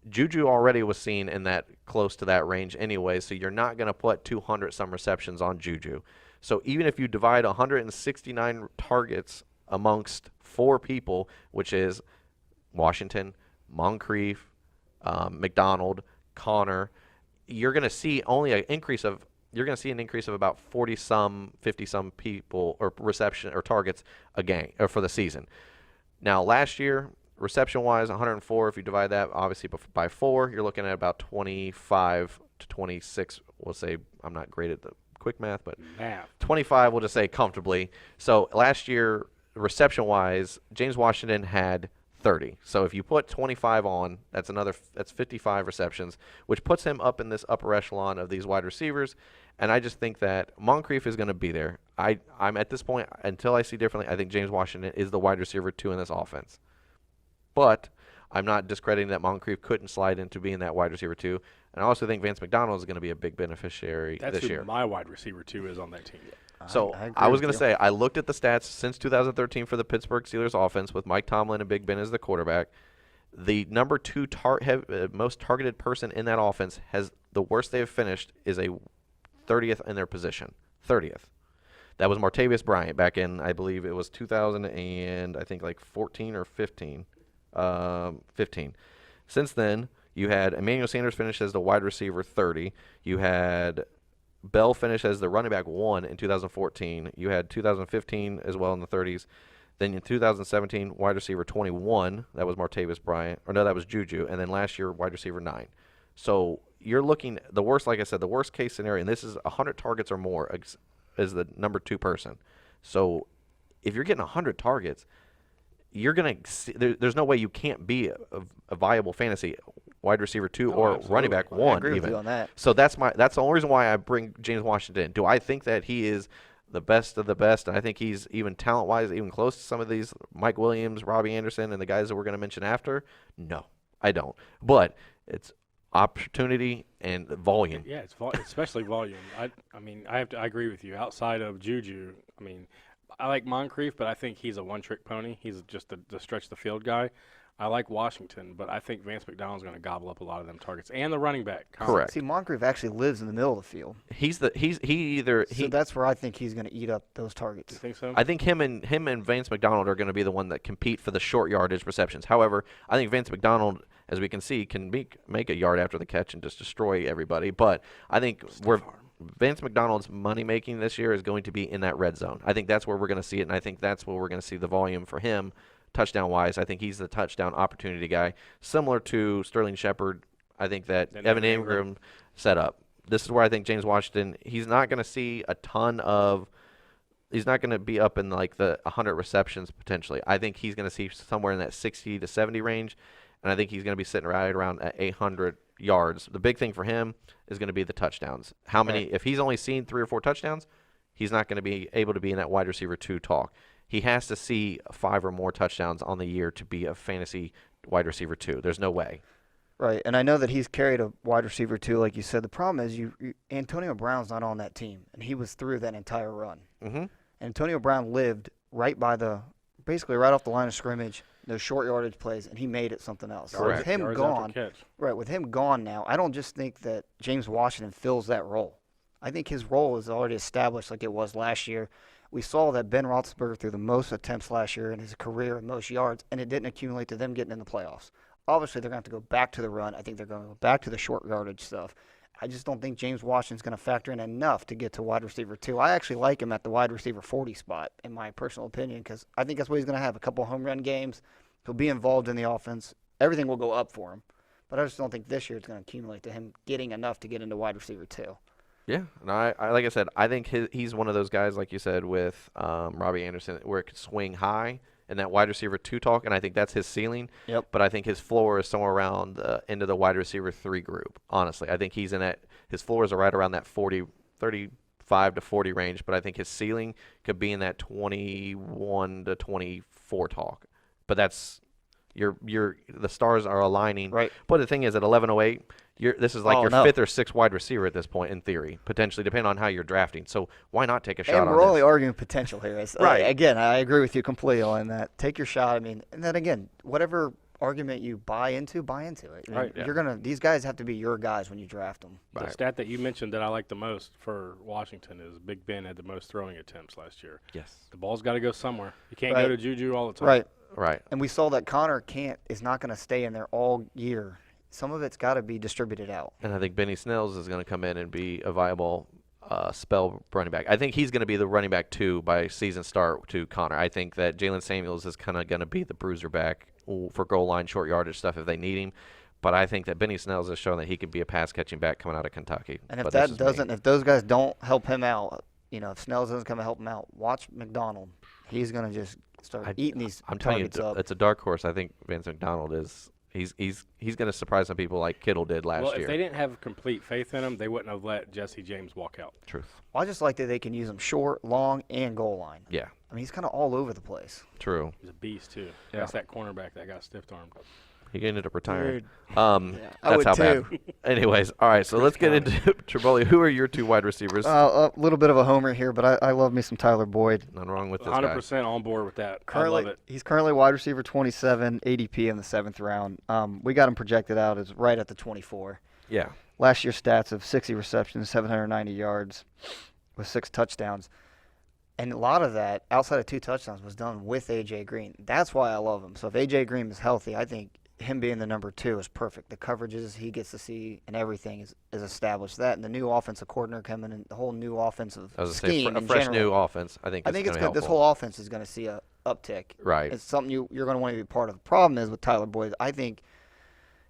Juju already was seen in that close to that range anyway, so you're not going to put 200-some receptions on Juju. So even if you divide 169 targets amongst 4 people, which is Washington, Moncrief, McDonald, Connor, you're going to see an increase of about 40-some, 50-some people or reception or targets a game or for the season. Now last year, reception-wise, 104. If you divide that, obviously, by 4, you're looking at about 25 to 26. We'll say I'm not great at the quick math, but 25 we'll just say comfortably. So last year, reception-wise, James Washington had 30. So if you put 25 on, that's 55 receptions, which puts him up in this upper echelon of these wide receivers. And I just think that Moncrief is going to be there. I'm at this point, until I see differently, I think James Washington is the wide receiver 2 in this offense. But I'm not discrediting that Moncrief couldn't slide into being that wide receiver 2. And I also think Vance McDonald is going to be a big beneficiary That's this who year. my wide receiver 2 is on that team. So I agree I was with going to you. say, I looked at the stats since 2013 for the Pittsburgh Steelers offense with Mike Tomlin and Big Ben as the quarterback. The number 2 most targeted person in that offense has the worst they have finished is a 30th in their position. 30th. That was Martavis Bryant back in, I believe it was 2000 and I think like 14 or 15. 15. Since then, you had Emmanuel Sanders finish as the wide receiver 30. You had Bell finish as the running back 1 in 2014. You had 2015 as well in the 30s. Then in 2017, wide receiver 21. That was Martavis Bryant. Or no, that was Juju. And then last year, wide receiver 9. So you're looking, the worst, like I said, the worst case scenario, and this is 100 targets or more, is the number 2 person. So if you're getting 100 targets, you're going to there's no way you can't be a viable fantasy wide receiver 2 or absolutely. running back I 1 agree with even. you on that. So that's the only reason why I bring James Washington in. Do I think that he is the best of the best, and I think he's even talent-wise even close to some of these Mike Williams, Robbie Anderson, and the guys that we're going to mention after? No, I don't. But it's opportunity and volume. Yeah, it's especially volume. I mean, I agree with you. Outside of Juju, I mean, I like Moncrief, but I think he's a one-trick pony. He's just the stretch the field guy. I like Washington, but I think Vance McDonald's going to gobble up a lot of them targets and the running back. Correct. See, Moncrief actually lives in the middle of the field, He so that's where I think he's going to eat up those targets. You think so? I think him and Vance McDonald are going to be the one that compete for the short yardage receptions. However, I think Vance McDonald, as we can see, can make a yard after the catch and just destroy everybody. But I think where Vance McDonald's money making this year is going to be in that red zone. I think that's where we're going to see it, and I think that's where we're going to see the volume for him. Touchdown wise, I think he's the touchdown opportunity guy, similar to Sterling Shepard. I think that And Evan Evan Ingram set up. This is where I think James Washington, he's not going to see a ton of, he's not going to be up in like the 100 receptions potentially. I think he's going to see somewhere in that 60 to 70 range, and I think he's going to be sitting right around at 800 yards. The big thing for him is going to be the touchdowns. How many? If he's only seen 3 or 4 touchdowns, he's not going to be able to be in that wide receiver 2 talk. He has to see 5 or more touchdowns on the year to be a fantasy wide receiver 2. There's no way. Right, and I know that he's carried a wide receiver too, like you said. The problem is Antonio Brown's not on that team, and he was through that entire run. Mm-hmm. Antonio Brown lived right by basically right off the line of scrimmage, those short yardage plays, and he made it something else. So Correct. with him Yards after gone, catch. right, with him gone now, I don't just think that James Washington fills that role. I think his role is already established like it was last year. We saw that Ben Roethlisberger threw the most attempts last year in his career and most yards, and it didn't accumulate to them getting in the playoffs. Obviously, they're going to have to go back to the run. I think they're going to go back to the short yardage stuff. I just don't think James Washington's going to factor in enough to get to wide receiver 2. I actually like him at the wide receiver 40 spot, in my personal opinion, because I think that's what he's going to have. A couple home run games. He'll be involved in the offense. Everything will go up for him. But I just don't think this year it's going to accumulate to him getting enough to get into wide receiver 2. Yeah, and I like I said, I think he's one of those guys, like you said, with Robbie Anderson, where it could swing high in that wide receiver 2 talk, and I think that's his ceiling. Yep. But I think his floor is somewhere around the end of the wide receiver 3 group, honestly. I think he's in that, his floors are right around that 35 to 40 range, but I think his ceiling could be in that 21 to 24 talk. But that's, the stars are aligning. Right. But the thing is, at 11:08, this is like Oh, your no. 5th or 6th wide receiver at this point, in theory, potentially, depending on how you're drafting. So why not take a shot And on we're only this? arguing potential here. Right. Again, I agree with you completely on that. Take your shot. I mean, and then again, whatever argument you buy into it. I mean, Right, yeah. These guys have to be your guys when you draft them. The Right. stat that you mentioned that I like the most for Washington is Big Ben had the most throwing attempts last year. Yes. The ball's got to go somewhere. You can't Right. go to Juju all the time. Right. Right. And we saw that Connor is not going to stay in there all year. Some of it's got to be distributed out. And I think Benny Snells is going to come in and be a viable spell running back. I think he's going to be the running back 2 by season start to Connor. I think that Jalen Samuels is kind of going to be the bruiser back for goal line, short yardage stuff if they need him. But I think that Benny Snells has shown that he could be a pass catching back coming out of Kentucky. And if But that this is me. doesn't, if those guys don't help him out, if Snells doesn't come and help him out, watch McDonald. He's going to just start eating these I'm telling you, targets up. it's a dark horse. I think Vance McDonald is. He's going to surprise some people like Kittle did last Well, year. if they didn't have complete faith in him, they wouldn't have let Jesse James walk out. Truth. I just like that they can use him short, long, and goal line. Yeah. I mean, he's kind of all over the place. True. He's a beast, too. Yeah. That's that cornerback that got stiff-armed. He ended up retiring. I That's would how too. bad. Anyways, all right. So let's get into Triboli. Who are your two wide receivers? A little bit of a homer here, but I love me some Tyler Boyd. Nothing wrong with this guy. 100% on board with that. I love it. He's currently wide receiver 27, ADP in the 7th round. We got him projected out as right at the 24. Yeah. Last year's stats of 60 receptions, 790 yards, with 6 touchdowns. And a lot of that, outside of 2 touchdowns, was done with A.J. Green. That's why I love him. So if A.J. Green is healthy, I think him being the number 2 is perfect. The coverages he gets to see and everything is established. That and the new offensive coordinator coming in, the whole new offensive I was scheme going to say, in a fresh general. new offense. I think I think it's it's going good. to This whole offense is going to see a uptick. Right. It's something you're going to want to be part of. The problem is with Tyler Boyd, I think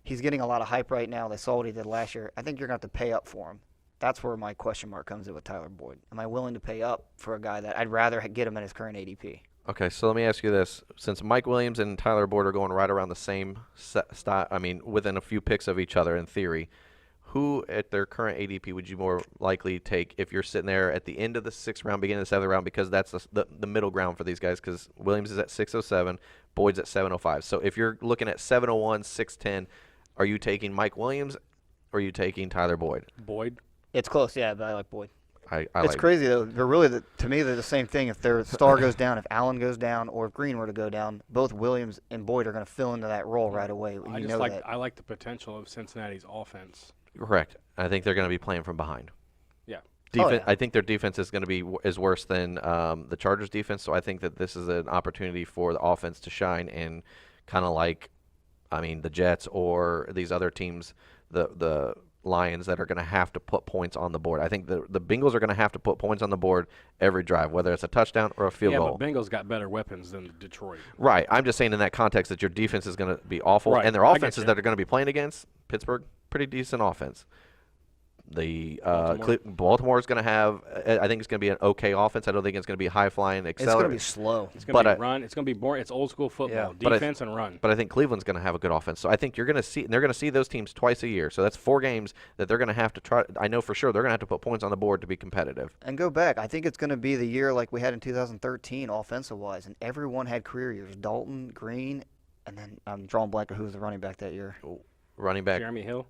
he's getting a lot of hype right now. They saw what he did last year. I think you're going to have to pay up for him. That's where my question mark comes in with Tyler Boyd. Am I willing to pay up for a guy that I'd rather get him at his current ADP? Okay, so let me ask you this: since Mike Williams and Tyler Boyd are going right around the same within a few picks of each other in theory, who at their current ADP would you more likely take if you're sitting there at the end of the 6th round, beginning of the 7th round? Because that's the middle ground for these guys. Because Williams is at 607, Boyd's at 705. So if you're looking at 701, 610, are you taking Mike Williams or are you taking Tyler Boyd? Boyd. It's close, yeah, but I like Boyd. I It's like crazy, though. They're really, to me, they're the same thing. If their star goes down, if Allen goes down, or if Green were to go down, both Williams and Boyd are going to fill into that role right away. I just like I like the potential of Cincinnati's offense. Correct. I think they're going to be playing from behind. Yeah. Defense, yeah. I think their defense is going to be is worse than the Chargers' defense. So I think that this is an opportunity for the offense to shine and kind of like, the Jets or these other teams, the Lions that are going to have to put points on the board. I think the Bengals are going to have to put points on the board every drive, whether it's a touchdown or a field goal. But Bengals got better weapons than Detroit. Right. I'm just saying in that context that your defense is going to be awful, Right. and their I get offenses you. that are going to be playing against Pittsburgh, pretty decent offense. The Baltimore is going to have, I think it's going to be an okay offense. I don't think it's going to be high flying, it's going to accelerating. be slow. It's going to But be run. It's going to be more. It's old school football. But Defense and run. But I think Cleveland's going to have a good offense. So I think you're going to see, they're going to see those teams twice a year. So that's 4 games that they're going to have to try. I know for sure they're going to have to put points on the board to be competitive. And go back. I think it's going to be the year like we had in 2013 offensive-wise, and everyone had career years. Dalton, Green, and then I'm drawing blank of who was the running back that year. Running back. Jeremy Hill.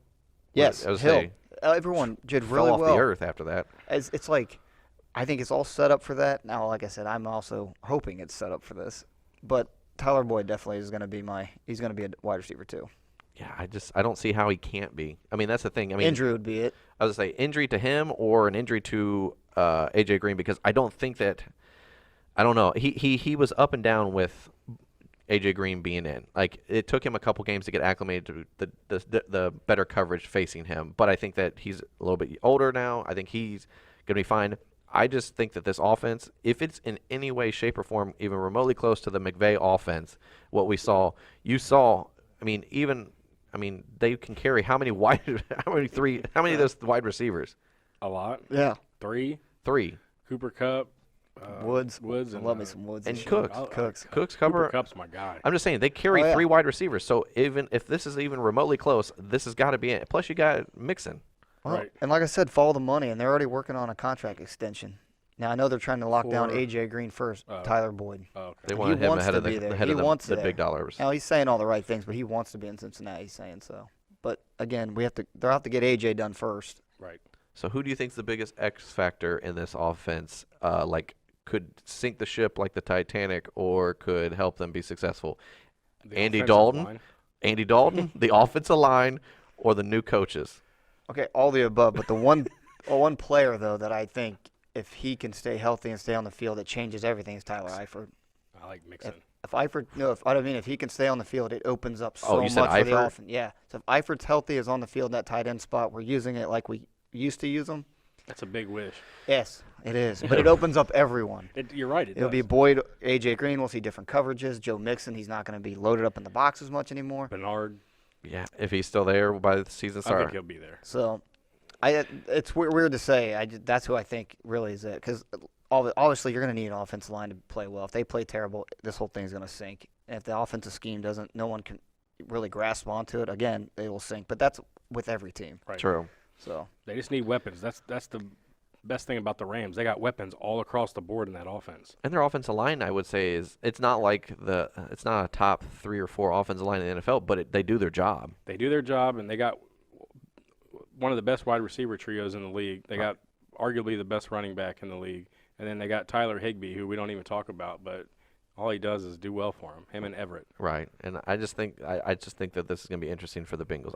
Yes, I was Hill. saying, Everyone did fell really off well. the earth after that. It's like, I think it's all set up for that. Now, like I said, I'm also hoping it's set up for this. But Tyler Boyd definitely is going to be he's going to be a wide receiver too. Yeah, I don't see how he can't be. That's the thing. Injury would be it. I was going to say injury to him or an injury to A.J. Green, because I don't think that – I don't know. He was up and down with A.J. Green being in. Like, it took him a couple games to get acclimated to the better coverage facing him. But I think that he's a little bit older now. I think he's going to be fine. I just think that this offense, if it's in any way, shape, or form even remotely close to the McVay offense, what we saw, they can carry how many of those wide receivers? A lot. Yeah. 3. Cooper Kupp. Woods. Woods. I And, love me some Woods. and this year. Cooks. Cooks. Cooks cover. Cooper Kupp's my guy. I'm just saying they carry Oh, yeah. 3 wide receivers. So even if this is even remotely close, this has got to be it. Plus you got Mixon. Well, Right. And like I said, follow the money, and they're already working on a contract extension. Now I know they're trying to lock down For- A.J. Green first, Tyler Boyd. Oh, okay. They wanted He him wants ahead to of be there. the head He of wants the there. big dollars. Now he's saying all the right things, but he wants to be in Cincinnati. He's saying so. But again, they'll have to get A.J. done first. Right. So who do you think's the biggest X factor in this offense? Could sink the ship like the Titanic, or could help them be successful? The Andy offensive Dalton, line. the offensive line, or the new coaches? Okay, all the above. But the one player though that I think if he can stay healthy and stay on the field, it changes everything is Tyler Eifert. I like Mixon. If he can stay on the field, it opens up so you much said for the Eifert? offense. Yeah. So if Eifert's healthy, is on the field in that tight end spot, we're using it like we used to use them. That's a big wish. Yes, it is. But it opens up everyone. You're right. It'll be Boyd, A.J. Green. We'll see different coverages. Joe Mixon, he's not going to be loaded up in the box as much anymore. Bernard. Yeah, if he's still there by the season I think start. he'll be there. So, it's weird to say. That's who I think really is it. Because obviously you're going to need an offensive line to play well. If they play terrible, this whole thing's going to sink. And if the offensive scheme doesn't, no one can really grasp onto it. Again, they will sink. But that's with every team. Right. True. So They just need weapons. That's best thing about the Rams. They got weapons all across the board in that offense. And their offensive line, I would say, it's not like it's not a top 3 or 4 offensive line in the NFL, but they do their job. They do their job, and they got one of the best wide receiver trios in the league. They got arguably the best running back in the league. And then they got Tyler Higbee, who we don't even talk about, but all he does is do well for him and Everett. Right, and I just think that this is going to be interesting for the Bengals.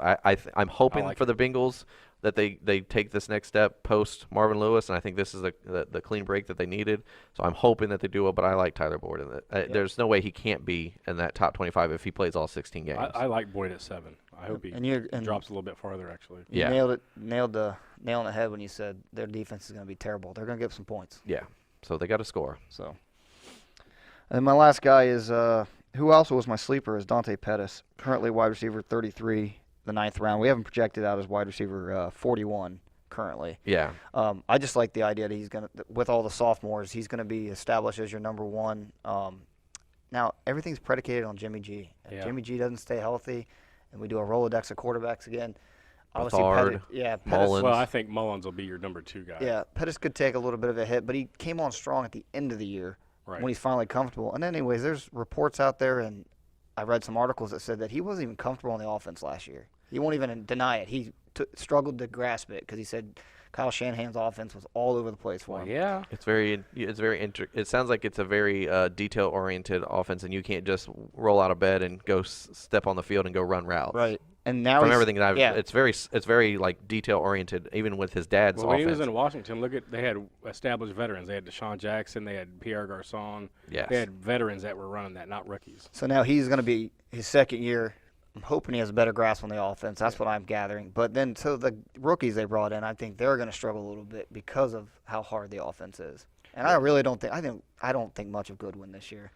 I'm hoping like for the Bengals that they take this next step post Marvin Lewis, and I think this is the clean break that they needed. So I'm hoping that they do it. But I like Tyler Boyd, and there's no way he can't be in that top 25 if he plays all 16 games. I like Boyd at 7. I hope he drops a little bit farther. Actually, You Yeah. nailed the nail on the head when you said their defense is going to be terrible. They're going to give some points. Yeah, so they got to score. So, and my last guy is who also was my sleeper is Dante Pettis, currently wide receiver 33, the 9th round. We haven't projected out as wide receiver 41 currently. Yeah, I just like the idea that he's going to, with all the sophomores, he's going to be established as your number 1. Now everything's predicated on Jimmy G. If Jimmy G doesn't stay healthy, and we do a Rolodex of quarterbacks again. Obviously, Pettis, Pettis, Mullins. well, I think Mullins will be your number 2 guy. yeah, Pettis could take a little bit of a hit, but he came on strong at the end of the year when he's finally comfortable. And anyways, there's reports out there, and I read some articles that said that he wasn't even comfortable on the offense last year. He won't even deny it. He struggled to grasp it because he said Kyle Shanahan's offense was all over the place for him. Yeah. It sounds like it's a very detail-oriented offense, and you can't just roll out of bed and go step on the field and go run routes. Right. And now From he's, everything that yeah. it's very like detail-oriented, even with his dad's Well, when offense. he was in Washington, they had established veterans. They had Deshaun Jackson. They had Pierre Garçon. Yes. They had veterans that were running that, not rookies. So now he's going to be his second year. I'm hoping he has a better grasp on the offense. That's what I'm gathering. But then, so the rookies they brought in, I think they're going to struggle a little bit because of how hard the offense is. And I really don't think I don't think much of Goodwin this year.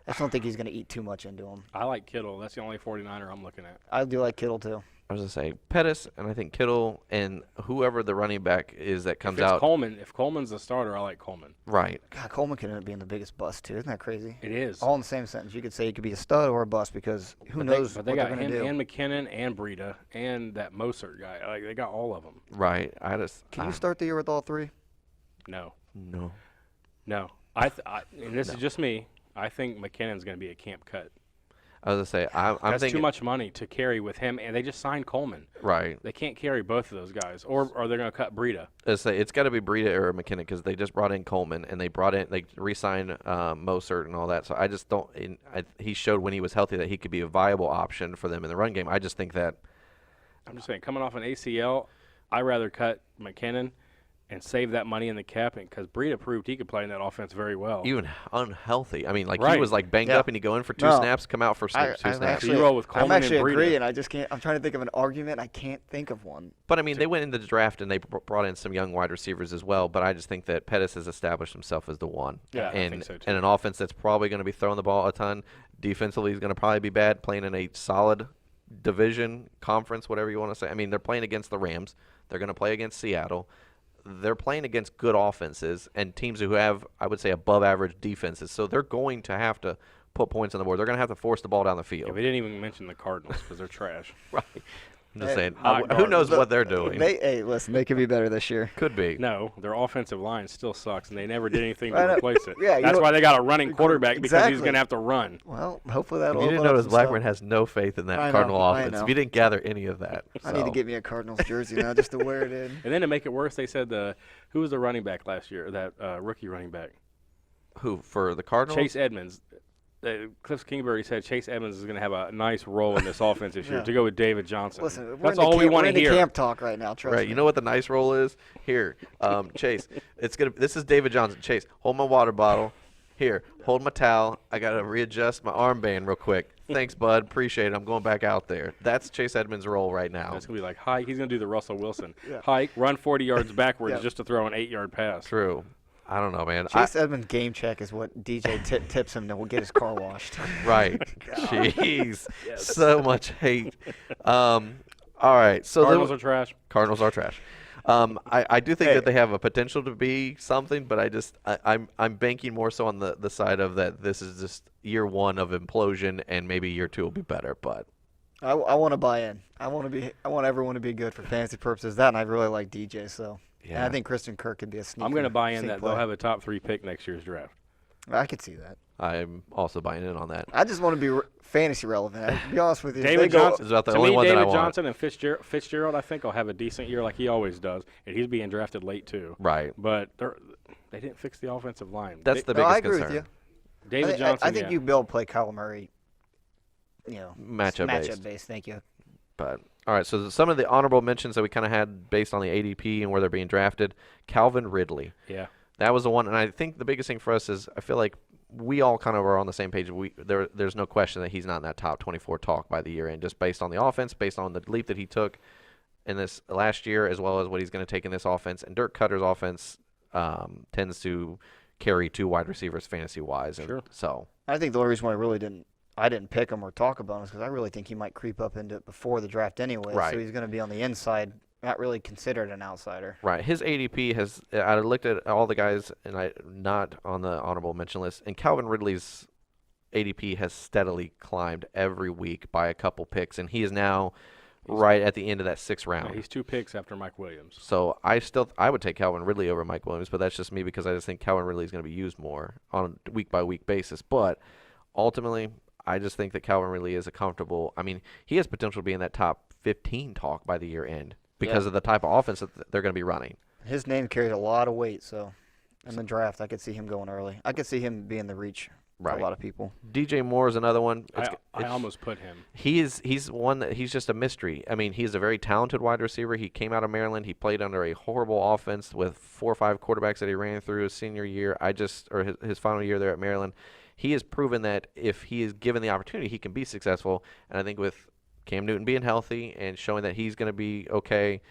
I just don't think he's going to eat too much into him. I like Kittle. That's the only 49er I'm looking at. I do like Kittle too. I was going to say Pettis, and I think Kittle, and whoever the running back is that comes If it's out. Coleman, if Coleman's the starter, I like Coleman. Right. God, Coleman could end up being the biggest bust too. Isn't that crazy? It is. All in the same sentence. You could say he could be a stud or a bust because who knows But what they they're got going to him do. and McKinnon and Breida and that Mostert guy. Like, they got all of them. Right. Can you start the year with all 3? No. No. And this is just me. I think McKinnon's going to be a camp cut. I was going to say, I'm That's thinking. too much money to carry with him, and they just signed Coleman. Right. They can't carry both of those guys, or they're going to cut Breida. It's got to be Breida or McKinnon because they just brought in Coleman and they re-signed Mostert and all that. So I just don't. He showed when he was healthy that he could be a viable option for them in the run game. I just think that. I'm just saying, coming off an ACL, I'd rather cut McKinnon and save that money in the cap, because Breida proved he could play in that offense very well. Even unhealthy. I mean, he Right. was like banged Yeah. up and he'd go in for 2 No. snaps, come out for 2 snaps. You roll with I'm Coleman and actually Breida. agreeing. I just can't. I'm trying to think of an argument. I can't think of one. But I mean, they went into the draft and they brought in some young wide receivers as well. But I just think that Pettis has established himself as the one. Yeah, I and think so, too. and an offense that's probably going to be throwing the ball a ton. Defensively, is going to probably be bad. Playing in a solid division, conference, whatever you want to say. I mean, they're playing against the Rams. They're going to play against Seattle. They're playing against good offenses and teams who have, I would say, above average defenses. So they're going to have to put points on the board. They're going to have to force the ball down the field. Yeah, we didn't even mention the Cardinals because they're trash. Right. I'm just saying, hot who knows garbage. what they're doing? Hey, listen, they could be better this year. Could be. No, their offensive line still sucks, and they never did anything I to know. replace it. Yeah, you That's know- why they got a running quarterback, because he's Exactly. going to have to run. Well, hopefully that'll. If you didn't open up notice, some Blackburn stuff. has no faith in that I know, Cardinal I offense. know. If you didn't gather any of that. I need to So. get me a Cardinals jersey now just to wear it in. And then to make it worse, they said who was the running back last year, that rookie running back? Who, for the Cardinals? Chase Edmonds. Cliff Kingsbury said Chase Edmonds is going to have a nice role in this offense this year Yeah. to go with David Johnson. Listen, we're That's in the all we camp, want we're to in the hear. camp talk right now. Trust Right. me. You know what the nice roll is? Here, Chase. This is David Johnson. Chase, hold my water bottle. Here, hold my towel. I got to readjust my armband real quick. Thanks, bud. Appreciate it. I'm going back out there. That's Chase Edmonds' role right now. It's going to be like hike. He's going to do the Russell Wilson. Yeah. Hike, run 40 yards backwards Yeah. just to throw an 8-yard pass. True. I don't know, man. Chase Edmonds' game check is what DJ tips him to get his car washed. Right. Jeez. So much hate. All right. So Cardinals are trash. Cardinals are trash. I do think Hey. that they have a potential to be something, but I'm banking more so on the side of that this is just year one of implosion and maybe year two will be better. But I want to buy in. I want everyone to be good for fantasy purposes. That, and I really like DJ. So Yeah. And I think Christian Kirk could be a sneaky. I'm going to buy in sneak that play. they'll have a top 3 pick next year's draft. I could see that. I'm also buying in on that. I just want to be fantasy relevant. To be honest with you, if they David go- Johnson. Is about the to only me, one that I David want. Johnson and Fitzgerald, I think, will have a decent year like he always does, and he's being drafted late too. Right. But they didn't fix the offensive line. That's the No, biggest I agree concern. with you. David Johnson. I think yeah. you build play Kyler Murray. Matchup based. based. Thank you. But all right, so some of the honorable mentions that we kind of had based on the ADP and where they're being drafted. Calvin Ridley. Yeah. That was the one, and I think the biggest thing for us is I feel like we all kind of are on the same page. There's no question that he's not in that top 24 talk by the year end, just based on the offense, based on the leap that he took in this last year, as well as what he's going to take in this offense. And Dirk Cutter's offense tends to carry 2 wide receivers fantasy-wise. And Sure. So I think the only reason why I didn't pick him or talk about him is because I really think he might creep up into it before the draft anyway. Right. So he's going to be on the inside, not really considered an outsider. right, his ADP has. I looked at all the guys, and I not on the honorable mention list. And Calvin Ridley's ADP has steadily climbed every week by a couple picks, and he is now right at the end of that 6th round. Yeah, he's 2 picks after Mike Williams. So I would take Calvin Ridley over Mike Williams, but that's just me because I just think Calvin Ridley is going to be used more on a week by week basis. But ultimately, I just think that Calvin Ridley is a comfortable. I mean, he has potential to be in that top 15 talk by the year end because of the type of offense that they're going to be running. His name carries a lot of weight, so in the draft, I could see him going early. I could see him being the reach for Right. a lot of people. DJ Moore is another one. I almost put him. He's one that he's just a mystery. I mean, he's a very talented wide receiver. He came out of Maryland. He played under a horrible offense with 4 or 5 quarterbacks that he ran through his senior year. His final year there at Maryland. He has proven that if he is given the opportunity, he can be successful. And I think with Cam Newton being healthy and showing that he's going to be okay,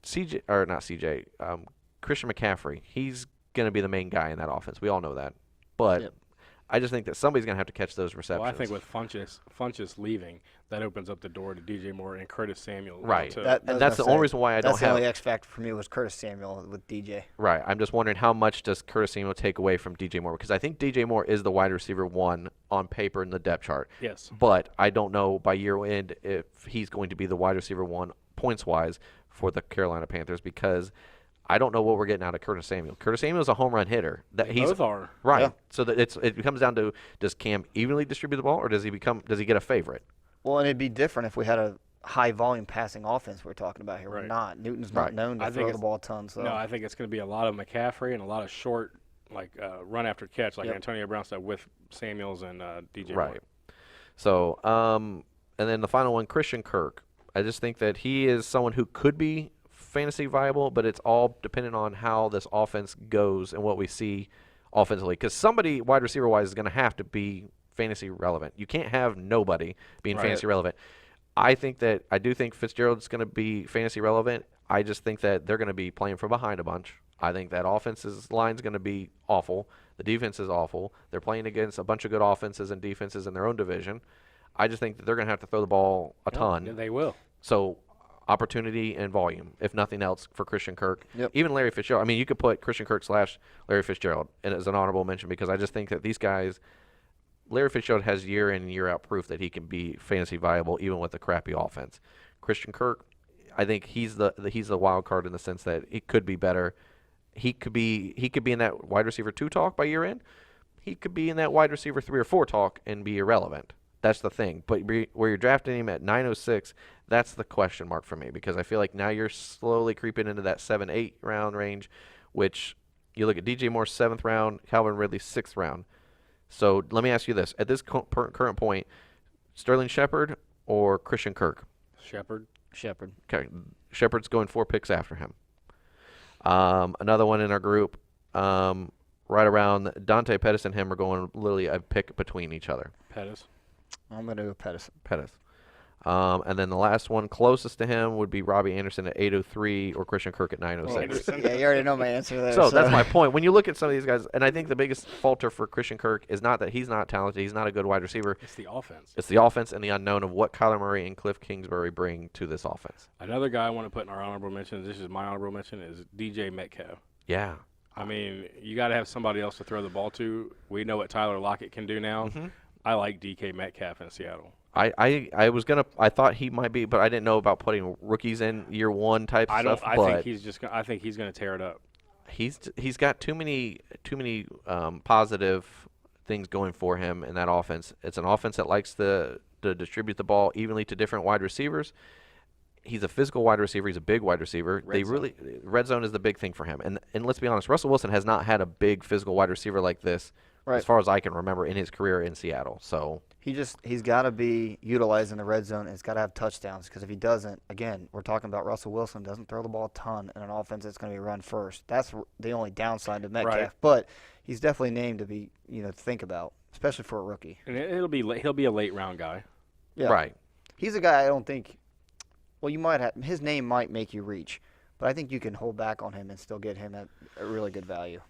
Christian McCaffrey, he's going to be the main guy in that offense. We all know that. But Yep. I just think that somebody's going to have to catch those receptions. Well, I think with Funchess leaving, that opens up the door to DJ Moore and Curtis Samuel. Right. To, And that's the only reason why I don't That's the have. only X factor for me was Curtis Samuel with DJ. Right. I'm just wondering how much does Curtis Samuel take away from DJ Moore? Because I think DJ Moore is the wide receiver 1 on paper in the depth chart. yes. But I don't know by year end if he's going to be the wide receiver 1 points-wise for the Carolina Panthers because I don't know what we're getting out of Curtis Samuel. Curtis Samuel is a home run hitter. Both are. Right. Yeah. So that it comes down to, does Cam evenly distribute the ball or does he get a favorite? Well, and it'd be different if we had a high volume passing offense we're talking about here. We're Right. not. Newton's Right. not known to I think throw the it's- ball a ton. So No, I think it's going to be a lot of McCaffrey and a lot of short, run after catch, like Yep. Antonio Brown said with Samuels and DJ Right. Moore. So, and then the final one, Christian Kirk. I just think that he is someone who could be fantasy viable, but it's all dependent on how this offense goes and what we see offensively. Because somebody, wide receiver wise, is going to have to be fantasy relevant. You can't have nobody being Right. fantasy relevant. I do think Fitzgerald's going to be fantasy relevant. I just think that they're going to be playing from behind a bunch. I think that offense's line's going to be awful. The defense is awful. They're playing against a bunch of good offenses and defenses in their own division. I just think that they're going to have to throw the ball a ton. Yeah, they will. So opportunity and volume, if nothing else, for Christian Kirk. Yep. Even Larry Fitzgerald. I mean, you could put Christian Kirk / Larry Fitzgerald as an honorable mention because I just think that these guys, Larry Fitzgerald has year in and year out proof that he can be fantasy viable even with a crappy offense. Christian Kirk, I think he's the wild card in the sense that he could be better. He could be in that wide receiver 2 talk by year end. He could be in that wide receiver 3 or 4 talk and be irrelevant. That's the thing. But where you're drafting him at 906, that's the question mark for me because I feel like now you're slowly creeping into that 7-8 round range, which you look at DJ Moore's 7th round, Calvin Ridley's 6th round. So let me ask you this. At this current point, Sterling Shepard or Christian Kirk? Shepard. Okay. Shepard's going 4 picks after him. Another one in our group, right around Dante Pettis and him are going literally a pick between each other. Pettis. I'm going to go Pettis. And then the last one closest to him would be Robbie Anderson at 803 or Christian Kirk at 906. Yeah, you already know my answer there. So that's my point. When you look at some of these guys, and I think the biggest falter for Christian Kirk is not that he's not talented, he's not a good wide receiver. It's the offense. It's the offense and the unknown of what Kyler Murray and Cliff Kingsbury bring to this offense. Another guy I want to put in our honorable mentions, this is my honorable mention, is DJ Metcalf. Yeah. I mean, you got to have somebody else to throw the ball to. We know what Tyler Lockett can do now. Mm-hmm. I like DK Metcalf in Seattle. I thought he might be, but I didn't know about putting rookies in year one type stuff. I but think he's going to tear it up. he's got too many positive things going for him in that offense. It's an offense that likes to distribute the ball evenly to different wide receivers. He's a physical wide receiver. He's a big wide receiver. Red zone is the big thing for him. And let's be honest, Russell Wilson has not had a big physical wide receiver like this as far as I can remember in his career in Seattle. So he's got to be utilized in the red zone. And he's got to have touchdowns because if he doesn't, again, we're talking about Russell Wilson doesn't throw the ball a ton in an offense that's going to be run first. That's the only downside to Metcalf. Right. But he's definitely named to be to think about, especially for a rookie. And he'll be a late round guy. Yeah. right. He's a guy I don't think. Well, you might have his name might make you reach, but I think you can hold back on him and still get him at a really good value.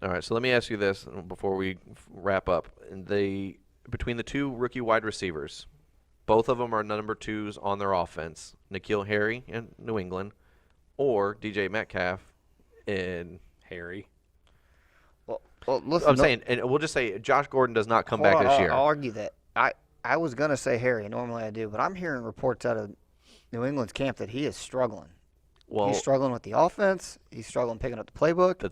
All right, so let me ask you this before we wrap up. Between the two rookie wide receivers, both of them are number 2s on their offense. N'Keal Harry in New England or DJ Metcalf in Harry. Well, listen. I'm saying, and we'll just say Josh Gordon does not come back this year. I'll argue that. I was gonna say Harry. Normally I do, but I'm hearing reports out of New England's camp that he is struggling. Well, He's struggling with the offense. He's struggling picking up the playbook.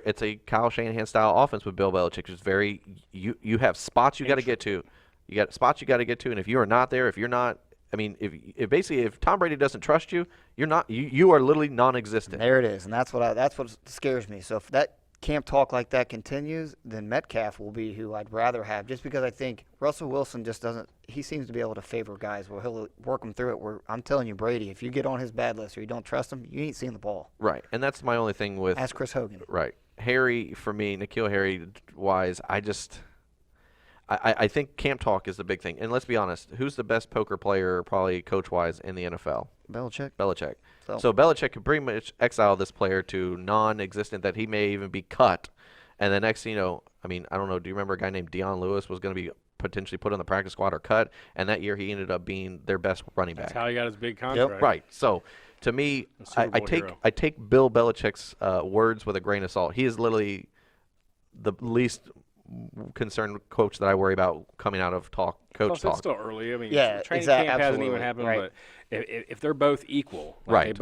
It's a Kyle Shanahan style offense with Bill Belichick. It's very you have spots you got to get to. You got spots you got to get to, and if you are not there, if Tom Brady doesn't trust you, you are literally non-existent. There it is, and that's what scares me. So if that camp talk like that continues, then Metcalf will be who I'd rather have, just because I think Russell Wilson just doesn't. He seems to be able to favor guys where he'll work them through it. Where I'm telling you, Brady, if you get on his bad list or you don't trust him, you ain't seeing the ball. Right, and that's my only thing with. Ask Chris Hogan. Right, Harry for me, N'Keal Harry wise, I think camp talk is the big thing. And let's be honest, who's the best poker player, probably coach-wise, in the NFL? Belichick. So Belichick could pretty much exile this player to non-existent, that he may even be cut. And the next, I don't know, do you remember a guy named Deion Lewis was going to be potentially put on the practice squad or cut? And that year he ended up being their best running back. That's how he got his big contract. Right. So to me, I take Bill Belichick's words with a grain of salt. He is literally the least concerned coach that I worry about coming out of coach Plus, talk. it's still early. I mean, training exactly, camp hasn't even absolutely. happened, Right. but if they're both equal, Right.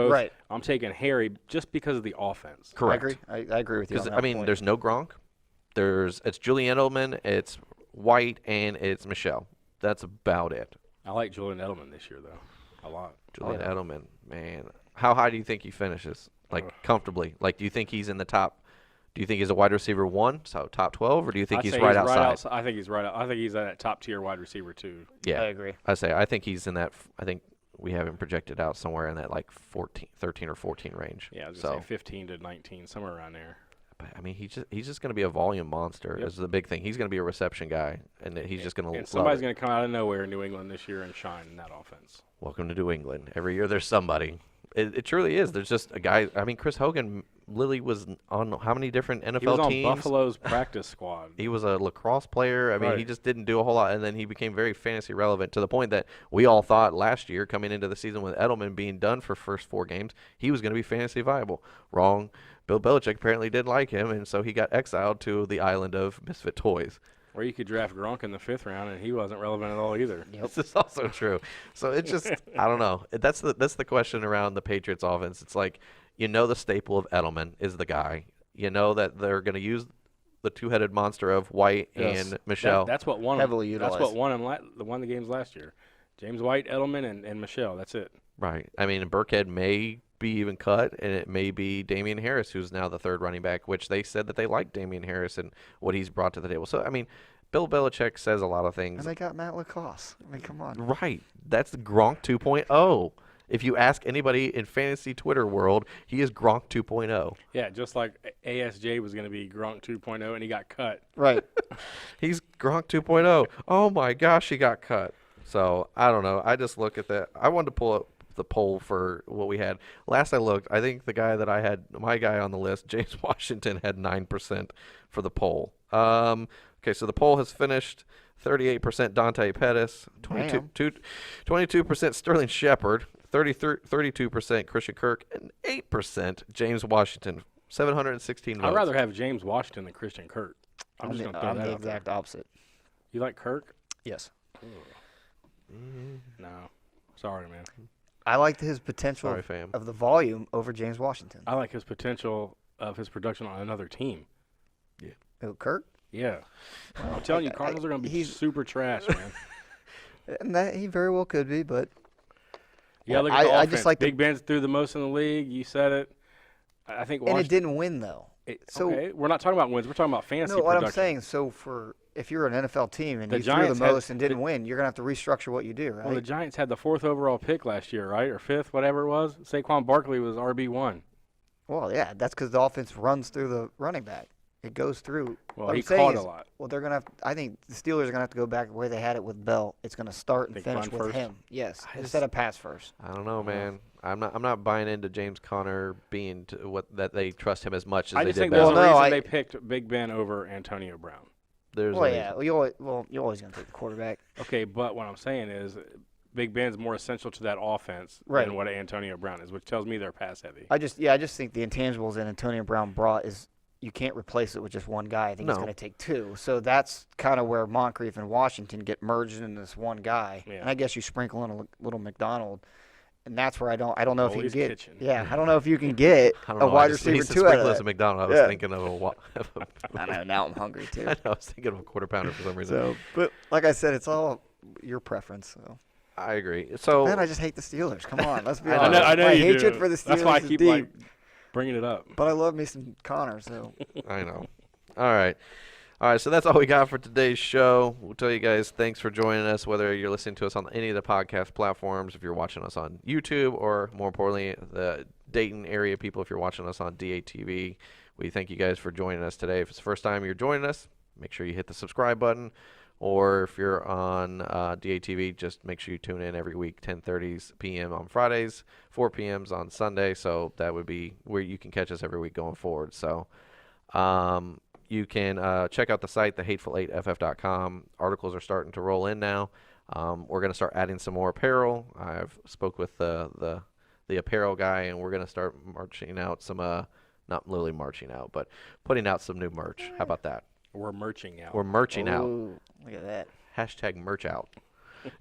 I'm taking Harry just because of the offense. Correct. I agree with you. Because on that point. there's no Gronk. It's Julian Edelman, it's White, and it's Michelle. That's about it. I like Julian Edelman this year though, a lot. Julian Edelman, man, how high do you think he finishes? Comfortably. Do you think he's in the top? Do you think he's a wide receiver 1, so top 12, or do you think he's right outside? I think he's right. I think he's that top tier wide receiver too. Yeah, I agree. I think he's in that. I think we have him projected out somewhere in that 13 or 14 range. Yeah, I was gonna say 15 to 19, somewhere around there. But he's just going to be a volume monster. Yep. Is the big thing. He's going to be a reception guy, and he's just going to. And somebody's going to come out of nowhere in New England this year and shine in that offense. Welcome to New England. Every year there's somebody. It truly is. There's just a guy. Chris Hogan literally was on how many different NFL teams? He was on Buffalo's practice squad. He was a lacrosse player. Right. He just didn't do a whole lot, and then he became very fantasy relevant to the point that we all thought last year, coming into the season with Edelman being done for first 4 games, he was going to be fantasy viable. Wrong. Bill Belichick apparently did like him, and so he got exiled to the island of misfit toys. Or you could draft Gronk in the 5th round, and he wasn't relevant at all either. This is also true. So it's just I don't know. That's the question around the Patriots offense. It's the staple of Edelman is the guy. You know that they're going to use the two-headed monster of White and Michelle. That's what won Heavily him. utilized. That's what won the games last year. James White, Edelman, and Michelle. That's it. Right. Burkhead may be even cut, and it may be Damian Harris, who's now the 3rd running back, which they said that they like Damian Harris and what he's brought to the table. So, Bill Belichick says a lot of things. And they got Matt LaCosse. Come on. Right. That's Gronk 2.0. If you ask anybody in fantasy Twitter world, he is Gronk 2.0. Yeah, just like ASJ was going to be Gronk 2.0, and he got cut. Right. He's Gronk 2.0. Oh, my gosh, he got cut. So, I don't know. I just look at that. I wanted to pull up the poll for what we had. Last I looked, I think the guy that I had, my guy on the list, James Washington, had 9% for the poll. Okay, so the poll has finished. 38% Dante Pettis, 22% Sterling Shepard, 32% Christian Kirk, and 8% James Washington. 716 votes. I'd rather have James Washington than Christian Kirk. I'm just going to throw I'm that the out there. exact opposite. You like Kirk? Yes. No. Sorry, man. I liked his potential Sorry, fam. of the volume over James Washington. I like his potential of his production on another team. Oh, Kirk? Yeah. I'm telling you, Cardinals are going to be super trash, man. And that he very well could be, but Yeah, look at I the just offense. like the- Big Ben's threw the most in the league. You said it. I think and it Washington. didn't win though. So Okay, we're not talking about wins. We're talking about fantasy no, what production. I'm saying, so for if you're an NFL team and The you threw Giants the had- most and didn't win, you're gonna have to restructure what you do, right? Well, the Giants had the 4th overall pick last year, right? Or 5th, whatever it was. Saquon Barkley was RB1. Well, yeah, that's because the offense runs through the running back. It goes through. Well, What he I'm saying caught is, a lot. Well, they're gonna have. I think the Steelers are gonna have to go back where they had it with Bell. It's gonna start and Think finish run with first? him. Yes, I instead just- of pass first. I don't know, man. I'm not buying into James Conner being that they trust him as much as I they just did think back there's Well, a no, reason I- they picked Big Ben over Antonio Brown. There's Well, a yeah. reason. You're always gonna take the quarterback. Okay, but what I'm saying is Big Ben's more essential to that offense Right. than what Antonio Brown is, which tells me they're pass heavy. I just think the intangibles that Antonio Brown brought is you can't replace it with just one guy. I think it's No. going to take two. So that's kind of where Moncrief and Washington get merged into this one guy. Yeah. And I guess you sprinkle in a little McDonald, and that's where I don't know if you can Always get. kitchen. Yeah, I don't know if you can get I don't a know. wide He receiver said two out sprinkle of as a that. McDonald. I was Yeah. thinking of a. I know. Now I'm hungry too. I was thinking of a quarter pounder for some reason. So, but like I said, it's all your preference. So. I agree. So Man, I just hate the Steelers. Come on, let's be I honest. know- I know My you hatred do. for the Steelers That's why I is keep deep, like bringing it up. but I love me some Connor. So. I know. All right. So that's all we got for today's show. We'll tell you guys thanks for joining us, whether you're listening to us on any of the podcast platforms, if you're watching us on YouTube, or more importantly, the Dayton area people, if you're watching us on DATV. We thank you guys for joining us today. If it's the first time you're joining us, make sure you hit the subscribe button. Or if you're on DATV, just make sure you tune in every week, 10:30 p.m. on Fridays, 4 p.m. on Sunday. So that would be where you can catch us every week going forward. So you can check out the site, thehateful8ff.com. Articles are starting to roll in now. We're going to start adding some more apparel. I've spoke with the apparel guy, and we're going to start marching out some, not literally marching out, but putting out some new merch. How about that? We're merching out. We're merching out. Ooh, look at that. Hashtag merch out.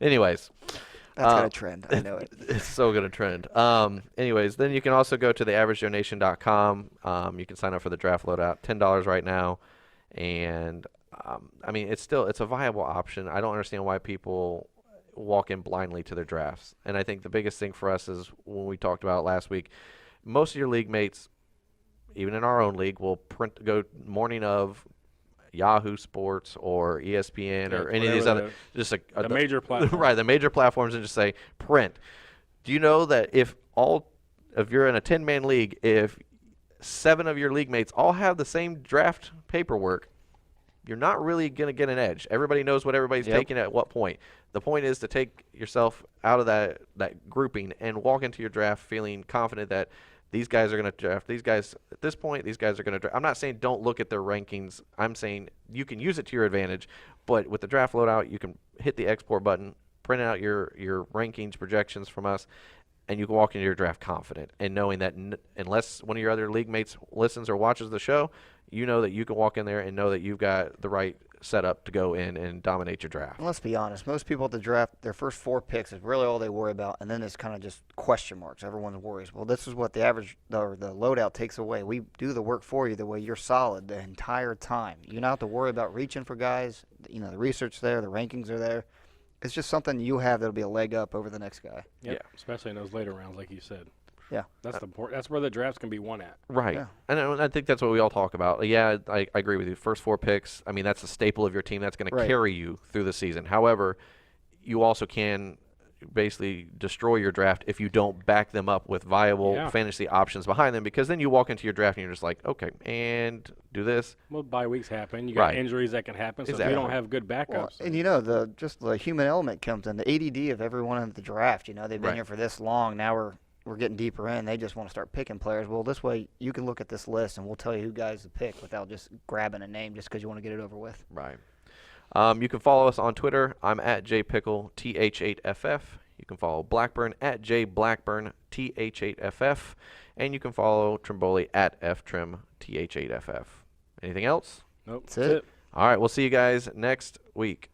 Anyways. That's got a trend. I know it. It's so going to trend. Anyways, then you can also go to theaveragejonation.com. You can sign up for the draft loadout, $10 right now. And, I mean, it's a viable option. I don't understand why people walk in blindly to their drafts. And I think the biggest thing for us is when we talked about it last week, most of your league mates, even in our own league, will go morning of Yahoo Sports or ESPN or any of these whatever other, just the major platforms. right, the major platforms, and just say print. Do you know that if you're in a 10-man league, if 7 of your league mates all have the same draft paperwork, you're not really going to get an edge. Everybody knows what everybody's taking at what point. The point is to take yourself out of that grouping and walk into your draft feeling confident that these guys are going to draft these guys at this point. These guys are going to draft. I'm not saying don't look at their rankings. I'm saying you can use it to your advantage. But with the draft loadout, you can hit the export button, print out your rankings, projections from us, and you can walk into your draft confident and knowing that unless one of your other league mates listens or watches the show, you know that you can walk in there and know that you've got the right setup to go in and dominate your draft. And let's be honest. Most people at the draft, their first 4 picks is really all they worry about, and then it's kind of just question marks. Everyone worries. Well, this is what the loadout takes away. We do the work for you the way you're solid the entire time. You don't have to worry about reaching for guys. You know, the research there, the rankings are there. It's just something you have that'll be a leg up over the next guy. Yeah, especially in those later rounds, like you said. Yeah. That's where the drafts can be won at. Right. Yeah. And I think that's what we all talk about. Yeah, I agree with you. First 4 picks, I mean, that's a staple of your team. That's going to carry you through the season. However, you also can basically destroy your draft if you don't back them up with viable fantasy options behind them, because then you walk into your draft and you're just like, okay, and do this. Well, bye weeks happen. You got Right. injuries that can happen, so if Exactly. you don't have good backups. Well, and you know, just the human element comes in. The ADD of everyone in the draft. You know, they've been Right. here for this long. Now we're getting deeper in. They just want to start picking players. Well, this way you can look at this list and we'll tell you who guys to pick without just grabbing a name just because you want to get it over with. Right. You can follow us on Twitter. I'm at jpickle_th8ff. You can follow Blackburn at jblackburnth8ff. And you can follow Trimboli at ftrimth8ff. Anything else? Nope. That's it. All right, we'll see you guys next week.